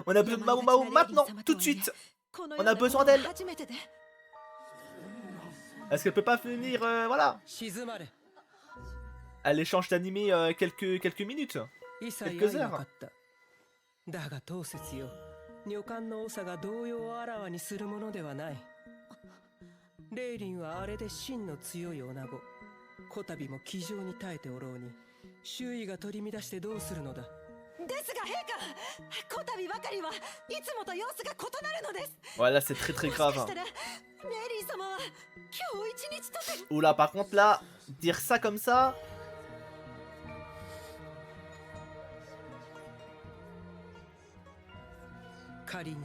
On a besoin de Mao Mao maintenant, tout de suite. On a besoin d'elle. Est-ce qu'elle peut pas venir, voilà. Elle échange d'animé quelques minutes, quelques heures. だが当節よ、女官の長が動揺をあらわにするものではない。レイリンはあれで真の強い女子。こたびも気丈に耐えておろうに、周囲が取り乱してどうするのだ。ですが陛下、こたびばかりはいつもと様子が異なるのです。 Voilà, c'est très très grave. レイリー様は今日一日とて。 Oula, par contre là, dire ça comme ça. 仮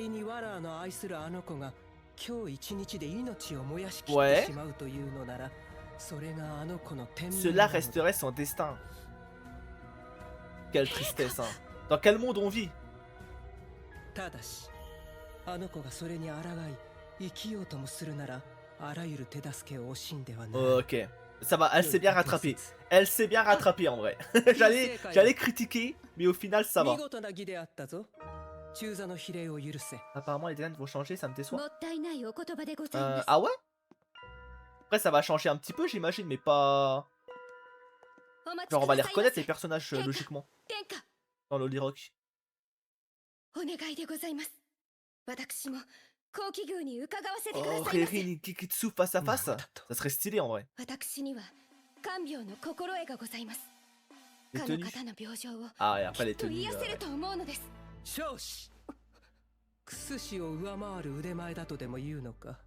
にワラーの愛するあの子が今日一日で命を燃やしきっ Ouais. てしまうというのなら、それがあの子の天命 Cela なのだ。 resterait son destin. Quelle tristesse, hein. Dans quel monde on vit? ただし、あの子がそれに抗い、生きようともするなら、あらゆる手助けを惜しんではならない。 Ok. Ça va, elle s'est bien rattrapée. Elle s'est bien rattrapée en vrai. J'allais critiquer, mais au final ça 見 va. 事な儀であったぞ。中座の比例を許せ。 Apparemment les designs vont changer, ça me も déçoit. ったいないお言葉でございます。 Ah ouais? Après ça va changer un petit peu j'imagine, mais pas... お待ち Genre on く va だ les さいま reconnaître せ les personnages logiquement 殿下 dans l'Holy Rock. お願いでございます。私も高貴宮に伺わせてくだ Oh, さいませ。 Riri et Kikitsu face à face? Ça serait stylé en vrai. 私には看病の心得がございます。 Les かの tenues. 方の病状を Ah et き après っ les と tenues. 癒せると思うのです。少子クス氏を上回る腕前だとでも言うのか。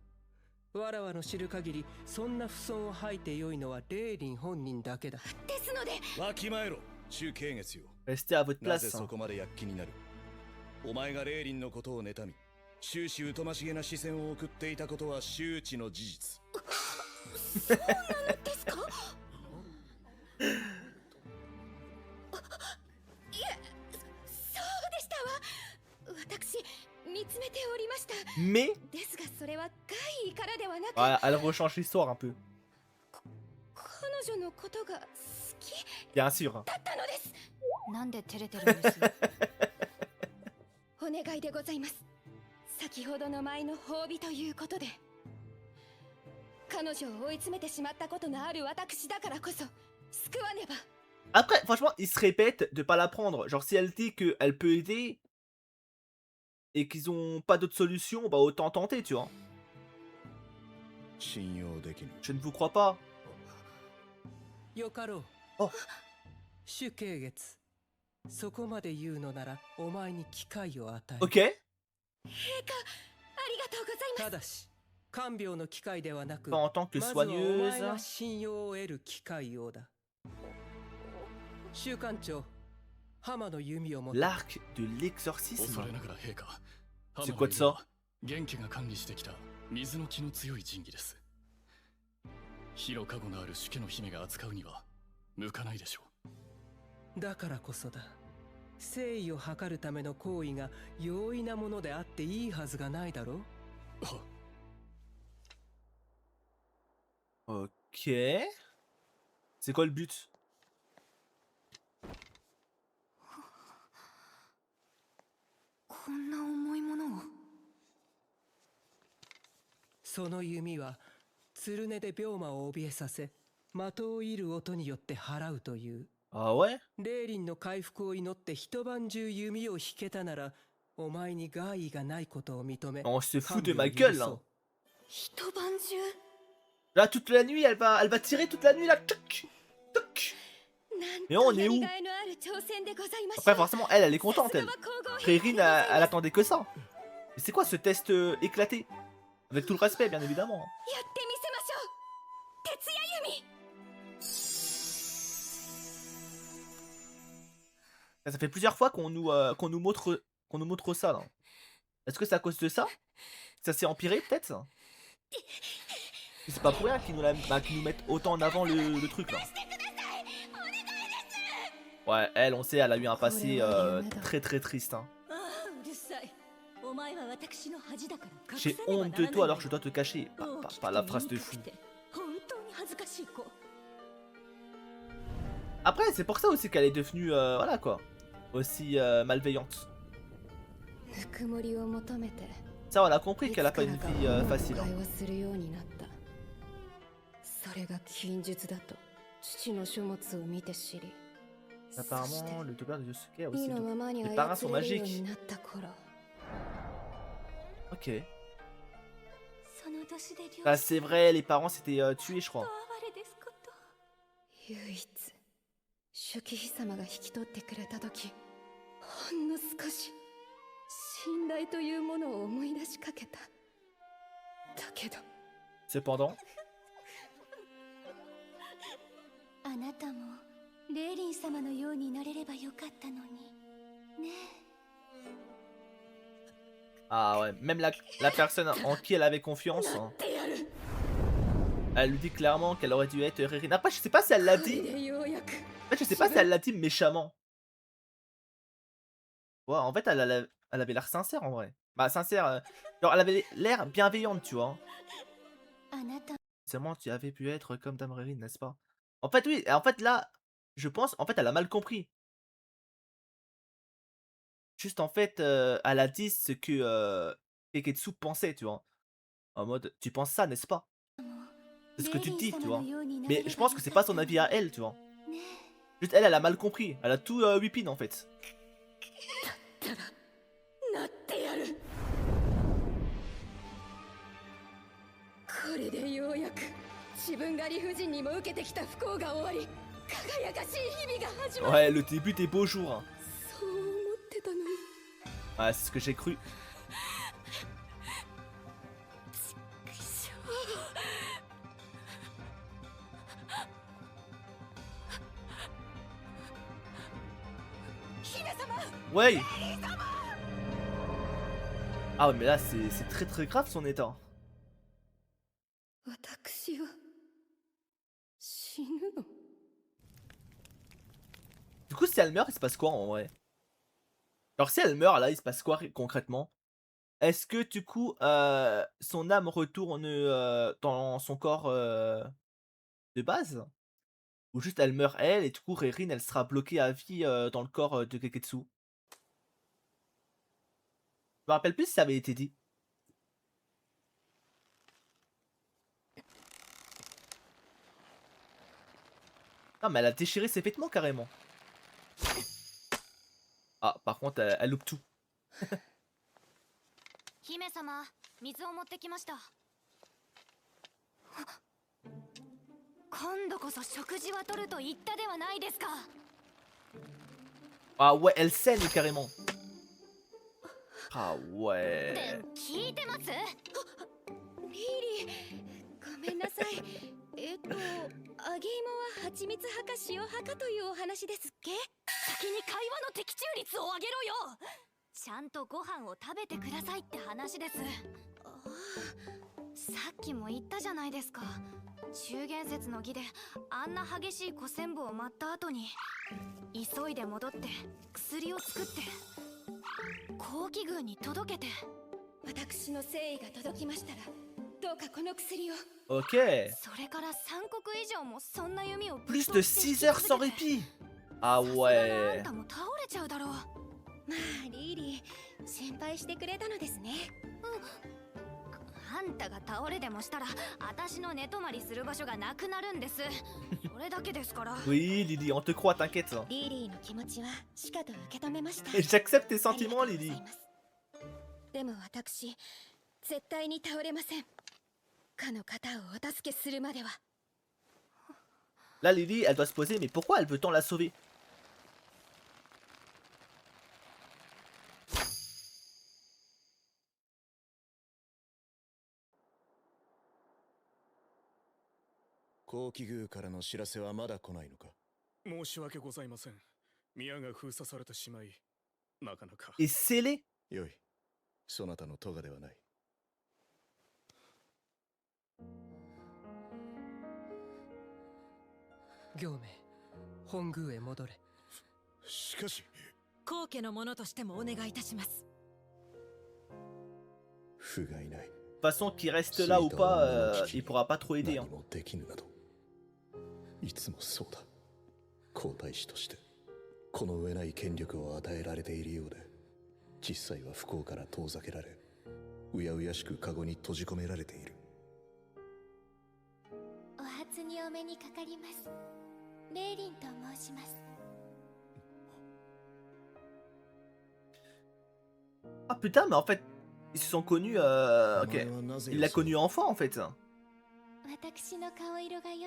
わらわの知る限り、そんな不損を吐いてよいのはレイリン本人だけだ。ですので、わきまえろ、中継月よ。 Restez à votre なぜ place. そ hein. こまで躍起になる。お前がレイリンのことを妬み、終始疎ましげな視線を送っていたことは周知の事実。そうなのですか？いえ、そうでしたわ。私、見つめておりました。 Mais ですがそれは怪異からではなく、 ouais, elle rechange l'histoire un peu. 彼女のことが好き Bien sûr. hein. だったのです。なんで照れてるんですお願いでございます。先ほどの舞の褒美ということで、彼女を追い詰めてしまったことのある私だからこそ救わねば。 Après, franchement, il se répète de pas la prendre. Genre, si elle dit qu'elle peut aider et qu'ils ont pas d'autre solution, bah autant tenter, tu vois. 信用できぬ。 Je ne vous crois pas. よかろう。あ主慶月。そこまで言うのなら、お前に機会を与える。 Ok. 陛下、ありがとうございます。ただし、看病の機会ではなく、 En tant que まずはお前 soigneuse. が信用を得る機会をだ。週刊長、浜の弓を持って。 L'arc de 恐 l'exorcisme. れながら陛下、 C'est quoi de ça? 元気が管理してきた水の気の強い神器です。火の加護のある主家の姫が扱うには向かないでしょう。だからこそだ。誠意を図るための行為が容易なものであっていいはずがないだろう。Ok. C'est quoi le but? こんな重いものを。その弓は、つるねで病魔を怯えさせ、的を射る音によって払うという。 Ah ouais? レイリンの回復を祈って一晩中弓を引けたなら、お前に害異がないことを認め。 On se fout de ma gueule, hein. 一晩中。 Là, toute la nuit, elle va tirer toute la nuit, là. Toc, toc. なん Mais on と est や où? りがいのある挑戦でございましょ Après, う。 forcément, elle est contente, elle. さすがは皇后陛下 Rérine, でござい elle ます。 attendait que ça. Mais c'est quoi ce test éclaté? Avec tout le respect, bien évidemment. やってみせましょう。徹夜弓。 Ça fait plusieurs fois qu'on nous montre ça, là. Est-ce que c'est à cause de ça? Ça s'est empiré, peut-être? C'est pas pour rien qu'ils nous mettent autant en avant le truc, là. Ouais, elle, on sait, elle a eu un passé très très triste, hein. ああ、うるさい。お前は私の恥だから隠 J'ai さねばな honte ら de ない toi alors que je dois te cacher. 大きくて Pas la phrase de 醜 fou. くて本当に恥ずかしい子。 Après, c'est pour ça aussi qu'elle est devenue, voilà quoi, aussi malveillante. ぬくもりを求めて。 Ça, on a compris qu'elle a pas une vie facile. 会 hein. 話するようになった。それが禁術だと父の書物を見て知り、そして Apparemment, le doubleur de Yosuke a 意 aussi. のままに Les parents 操 sont れるよう magiques. になった頃、 Ok. その年で両 Ah, c'est vrai, les parents s'étaient tués, je と crois. 哀れですこと。唯一初期妃様が引き取ってくれた時、ほんの少し信頼というものを思い出しかけた。だけど Cependant, あなたもレイリン様のようになれればよかったのにねえ。Ah ouais, même la personne en qui elle avait confiance, hein. Elle lui dit clairement qu'elle aurait dû être Ririn. Après, je sais pas si elle l'a dit. En fait, je sais pas si elle l'a dit méchamment. Ouais, en fait, elle avait l'air sincère en vrai. Bah, sincère. Genre, elle avait l'air bienveillante, tu vois. Seulement, tu avais pu être comme Dame Ririn, n'est-ce pas? En fait, oui. En fait, là, je pense, en fait, elle a mal compris. Juste, en fait, elle a dit ce que Keketsu pensait, tu vois. En mode, tu penses ça, n'est-ce pas? C'est ce que tu te dis, tu vois. Mais je pense que c'est pas son avis à elle, tu vois. Juste, elle a mal compris. Elle a tout whippin, en fait. なってやる。これでようやく自分が理不尽にも受けてきた不幸が終わり、輝かしい日々が始まる。 Ouais, le début des beaux jours, hein. そう思ってたのに。 Ouais, c'est ce que j'ai cru. Ouais. Ah ouais, mais là, c'est très très grave son état. 私は死ぬの？ Du coup, si elle meurt, il se passe quoi en vrai? Alors, si elle meurt, là, il se passe quoi concrètement? Est-ce que du coup, son âme retourne dans son corps de base? Ou juste elle meurt elle, et du coup, Ririn, elle sera bloquée à vie dans le corps de Keketsu? Je me rappelle plus si ça avait été dit. Non, mais elle a déchiré ses vêtements carrément. Ah, par contre, elle loupe tout. 姫様、水を持ってきました。今度こそ食事は取ると言ったではないですか。 Ah ouais, elle saigne carrément. Ah ouais. で、聞いてます？リリー、ごめんなさい。揚げ芋は蜂蜜派か塩派かというお話ですっけ？先に会話の的中率を上げろよ。ちゃんとご飯を食べてくださいって話です。さっきも言ったじゃないですか。中元節の儀であんな激しい古戦部を待った後に急いで戻って薬を作って後期軍に届けて。私の誠意が届きましたらどうかこの薬を。 Ok. それから3国以上もそんな弓を Plus de 6 heures sans répit. Ah ouais. あんたも倒れちゃうだろう。まあリリー、心配してくれたのですね。あんたが倒れでもしたら私の寝泊まりする場所がなくなるんです。それだけですから。 Oui, Lily, on te croit, t'inquiète. リリーの気持ちはしかと受け止めました。 J'accepte tes sentiments, Lily. でも私、絶対に倒れません。かの方をお助けするまでは。 Là, Lily, elle doit se poser, mais pourquoi elle veut tant la sauver? Kokigu からの知らせはまだ来ないのか？申し訳ございません。宮が封鎖されてしまい、なかなか。 Et scellé? よい、そなたの咎ではない。行命、本宮へ戻れ。しかし、後家の者としてもお願いいたします。不甲斐ない。 De toute façon, qu'il reste là ou pas, il pourra pas trop aider. Hein. 何もできぬなど、いつもそうだ。皇太子としてこの上ない権力を与えられているようで、実際は不幸から遠ざけられ、うやうやしく籠に閉じ込められている。お初にお目にかかります。レイリンと申します。 Ah putain, mais en fait, ils se sont connus. Ok. Il l'a connu enfant en fait.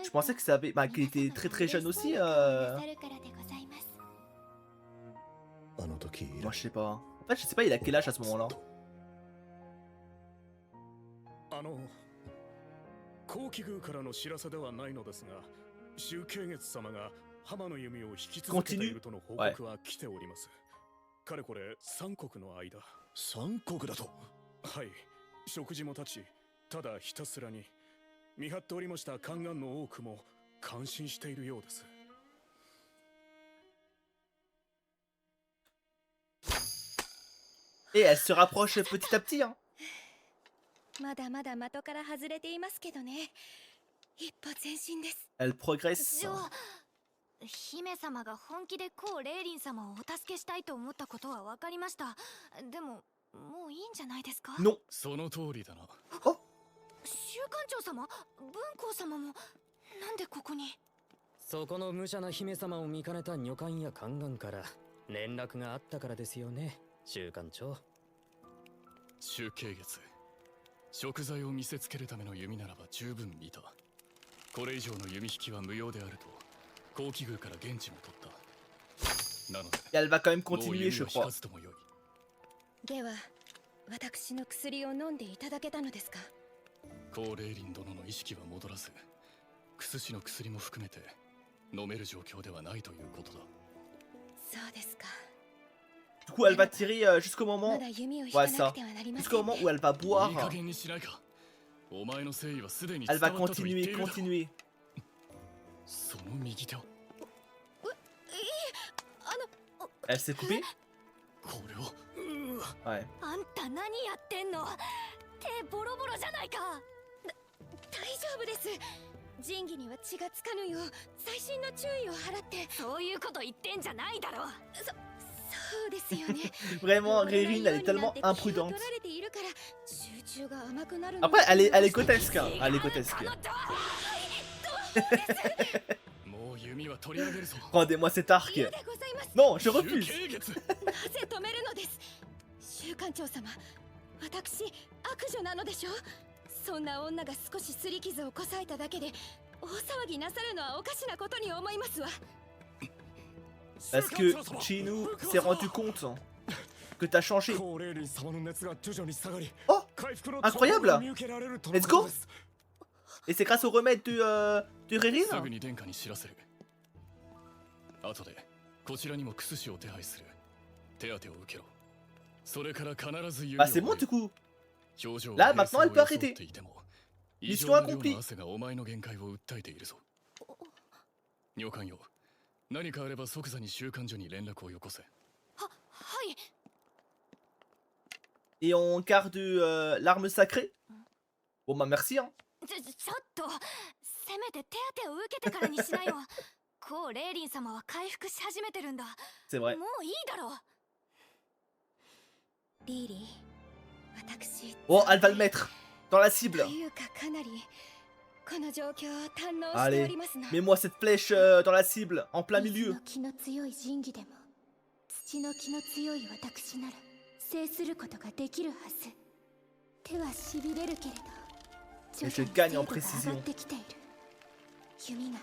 Je pensais que ça avait. Bah, qu'il était très très jeune aussi. Moi, je sais pas. En fait, je sais pas, il a quel âge à ce moment-là. 後期宮からの知らせではないのですが、周慶月様が浜の弓を引き続けているとの報告は来ております。かれこれ3国の間。三国だと。はい。食事も立ち、ただひたすらに見張っておりました宦官の多くも感心しているようです。Et elle se rapproche petit à petit, hein. まだまだ的から外れていますけどね。一歩前進です。 Elle progresse. ジョー、姫様が本気でコウ・レイリン様をお助けしたいと思ったことは分かりました。でももういいんじゃないですか？ Non. その通りだな。週刊長様、文光様もなんでここに？そこの無茶な姫様を見かねた女官や宦官から連絡があったからですよね、週刊長。中継月。食材を見せつけるための弓ならば十分見た。これ以上の弓引きは無用であると高貴宮から現地も取った。なので Et elle va quand même もう continuer, 弓 je を引か crois. ずともよい。では私の薬を飲んでいただけたのですか？コウ・レイリン殿の意識は戻らず、クス氏の薬も含めて飲める状況ではないということだ。そうですか。 Du coup, elle va tirer jusqu'au moment. まだ弓を引 Ouais, かな ça. くてはなりませ Jusqu'au ん。 moment où elle va いい boire. 加減にしないか。お前の誠意はすでに Elle 伝 va わったと言って continuer, いるだろう。 continuer. その右手はElle s'est coupée. これを。 Ouais. あんた何やってんの？手ボロボロじゃないか。大丈夫です。仁義には血がつかぬよう細心の注意を払って。そういうこと言ってんじゃないだろう。そうですよね。 Vraiment, Rérine, elle est tellement imprudente. 取られているから集中が甘くなる。 Après, elle est grotesque. Hein. Elle est grotesque. もう弓は取り上げるぞ。 Rendez-moi cet arc. でございます。 Non, je 中 refuse. 継月。なぜ止めるのです？週刊長様、私悪女なのでしょう？そんな女が少し擦り傷をこさえただけで大騒ぎなさるのはおかしなことに思いますわ。 Parce que Chinu s'est rendu compte que t'as changé. コウ・レイリン様の熱が徐々に下がり、 Oh, 回復の incroyable! 兆候が見受けられるとの Let's こと go! です。 Et c'est grâce au remède de すぐ Rérine. に殿下に知らせる。後でこちらにもクス氏を手配する。手当てを受けろ。それから必ず弓を Bah, c'est bon, du coup. 表情 Là, は平 maintenant, 静 elle を peut 装っ arrêter. ていても Mission 異常な量 accomplie. の汗がお前の限界を訴えているぞ。女官よ、何かあれば即座に収監所に連絡をよこせ。はい。 Et on garde l'arme sacrée. Bon, bah, merci. Hein. ちょっとせめて手当てを受けてからにしなよ。コウ・レイリン様は回復し始めてるんだ。 C'est vrai. もういいだろう。リーリー、私。 Oh, elle va le mettre dans la cible. というかかなりこの状況を堪能してお Allez, りますな。 mets-moi cette flèche dans la cible, en plein 水 milieu. の気の強い神器でも土の気の強い私なら制することができるはず。手はしびれるけれど徐 Et je 々に gagne 精 en 度が上 précision. がってきている。弓が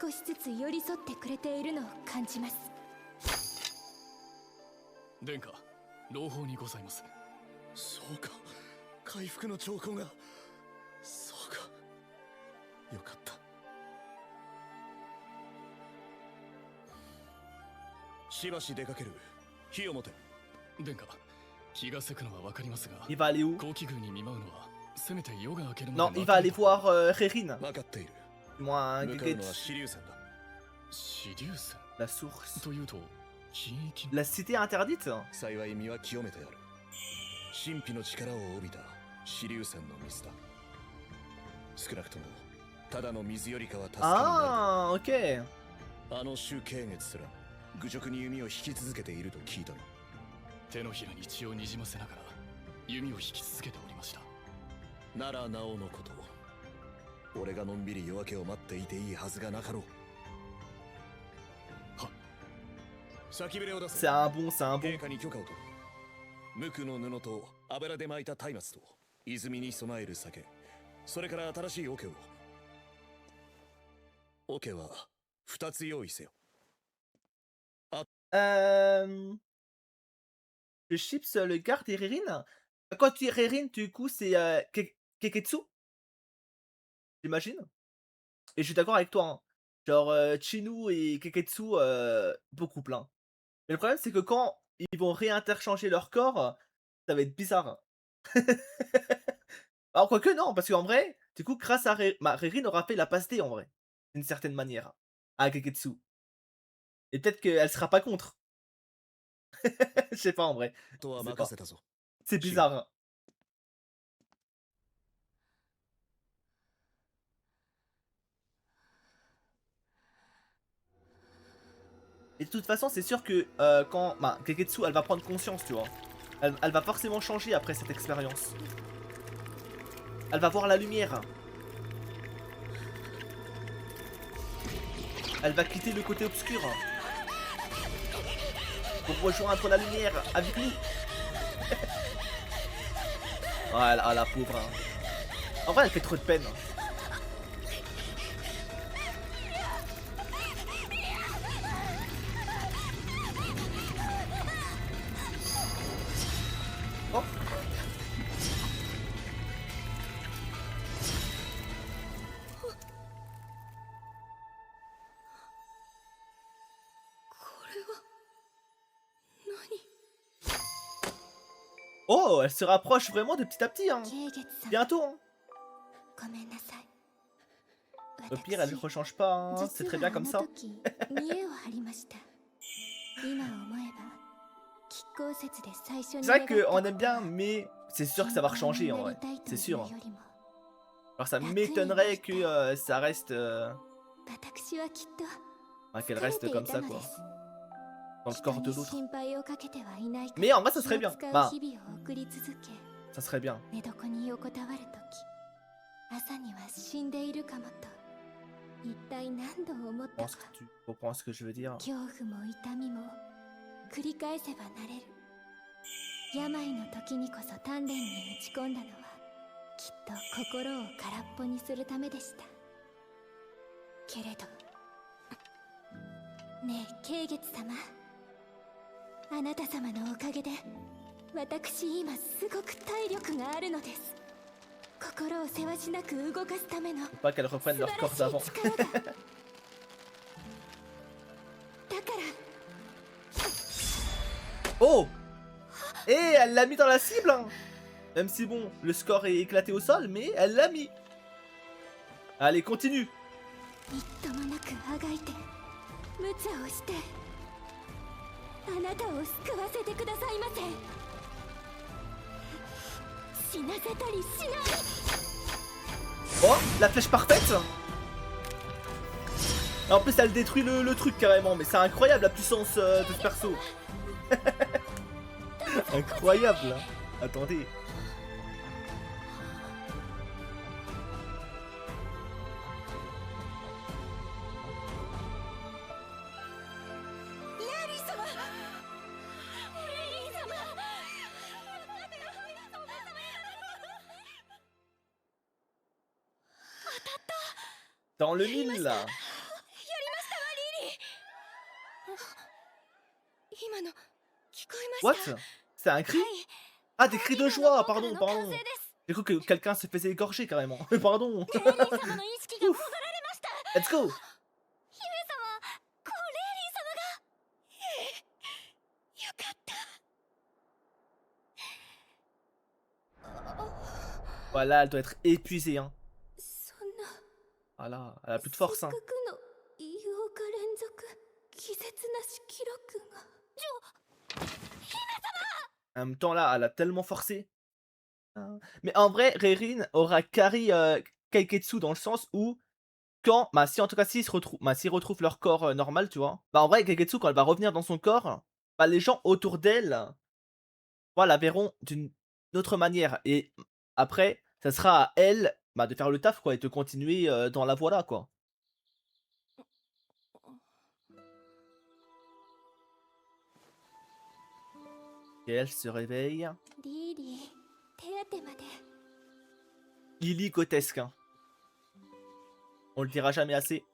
少しずつ寄り添ってくれているのを感じます。殿下、朗報にございます。そうか、回復の兆候が。そうか、よかった。しばし出かける。火を持て。殿下、気がせくのはわかりますが、 Il va aller où? 高貴宮に見舞うのはせめて夜が明ける Non, まで il 待 va て aller voir Rérine. 分かっている。 Moi, 向かうのは支流線だ。支流線 la source. というと禁域 La cité interdite? 幸い身は清めてある。神秘の力を帯びた支流線の水だ。少なくともただの水よりかは助かる。 Ah, ok. あの周慶月すら愚直に弓を引き続けていると聞いたの。手のひらに血をにじませながら弓を引き続けておりました。ならなおのこと。俺がのんびり夜明けを待っていていいはずがなかろう。はっ。先びれを出せ。 C'est un bon, c'est un bon. 陛下に許可を取る。無垢の布と油で巻いた松明と泉に備える酒、それから新しい桶を。桶は2つ用意せよ。Je chips le garde et Rérine. Quand tu dis Rérine, du coup, c'est Keketsu. J'imagine. Et je suis d'accord avec toi. Hein. Genre, Chinu et Keketsu, beaucoup plein. Mais le problème, c'est que quand ils vont réinterchanger leur corps, ça va être bizarre. Alors quoique non, parce qu'en vrai, du coup, grâce à Rerin aura fait la passe D en vrai, d'une certaine manière, à Geketsu. Et peut-être qu'elle sera pas contre. Je sais pas en vrai. Je sais pas. C'est bizarre. Hein. Et de toute façon, c'est sûr que quand Geketsu, elle va prendre conscience, tu vois. Elle va forcément changer après cette expérience. Elle va voir la lumière. Elle va quitter le côté obscur. Pour rejoindre la lumière avec nous. Ah la pauvre. Hein. En vrai, elle fait trop de peine. Oh. Oh, elle se rapproche vraiment de petit à petit. Hein. Bientôt. Hein. Au pire, elle ne rechange pas. Hein. C'est très bien comme ça. C'est vrai qu'on aime bien, mais c'est sûr que ça va rechanger en vrai. C'est sûr. Hein. Alors ça m'étonnerait que ça reste... qu'elle reste comme ça quoi. Dans le corps de l'autre. Mais en vrai ça serait bien. Bah, ça serait bien. Je pense que tu comprends ce que je veux dire. 繰り返せばなれる。病の時にこそ鍛錬に打ち込んだのはきっと心を空っぽにするためでした。けれどねえ慶月様、あなた様のおかげで私今すごく体力があるのです。心をせわしなく動かすための Faut pas qu'elles reprennent leur corps d'avant. Oh! Et elle l'a mis dans la cible hein. Même si bon, le score est éclaté au sol, mais elle l'a mis. Allez, continue. Oh, la flèche parfaite. Et en plus, elle détruit le truc carrément, mais c'est incroyable la puissance de ce perso. Incroyable. Attendez. Dans le mille là. What? C'est un cri? Ah, des cris de joie, pardon. J'ai cru que quelqu'un se faisait égorger carrément. Pardon. Ouf. Let's go. Voilà, elle doit être épuisée. Hein. Voilà, elle a plus de force. Hein. En même temps là, elle a tellement forcé. Mais en vrai, Rerin aura carry Kaiketsu dans le sens où quand, si en tout cas s'ils retrouvent leur corps normal, tu vois. En vrai, Kaiketsu quand elle va revenir dans son corps, les gens autour d'elle, la verront d'une autre manière. Et après, ça sera à elle de faire le taf quoi et de continuer dans la voie là quoi. Et elle se réveille. Lily grotesque. Hein. On le dira jamais assez.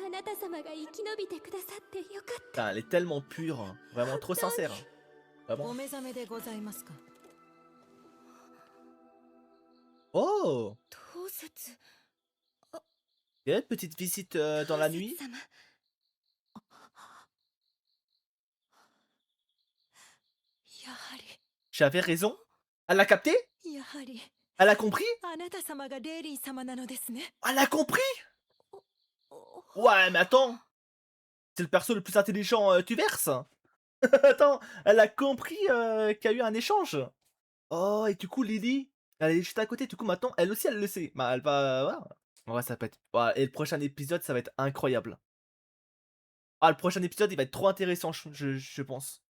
あなた様が生き延びてくださってよかった。 Putain, elle est tellement pure, hein. Vraiment trop sincère. Hein. お Vraiment. 目覚めでございますか。 Oh! 当節 Il y a une petite visite dans la nuit. 様 やはり J'avais raison. Elle a capté? やはり Elle a compris? あなた様がレイリン様なのですね。 Elle a compris? Ouais, mais attends. C'est le perso le plus intelligent du verse. Attends, elle a compris qu'il y a eu un échange. Oh, et du coup, Lily, elle est juste à côté. Du coup, maintenant, elle aussi, elle le sait. Bah, elle va. Voilà. Ouais, ça peut être. Ouais, et le prochain épisode, ça va être incroyable. Ah, le prochain épisode, il va être trop intéressant, je pense.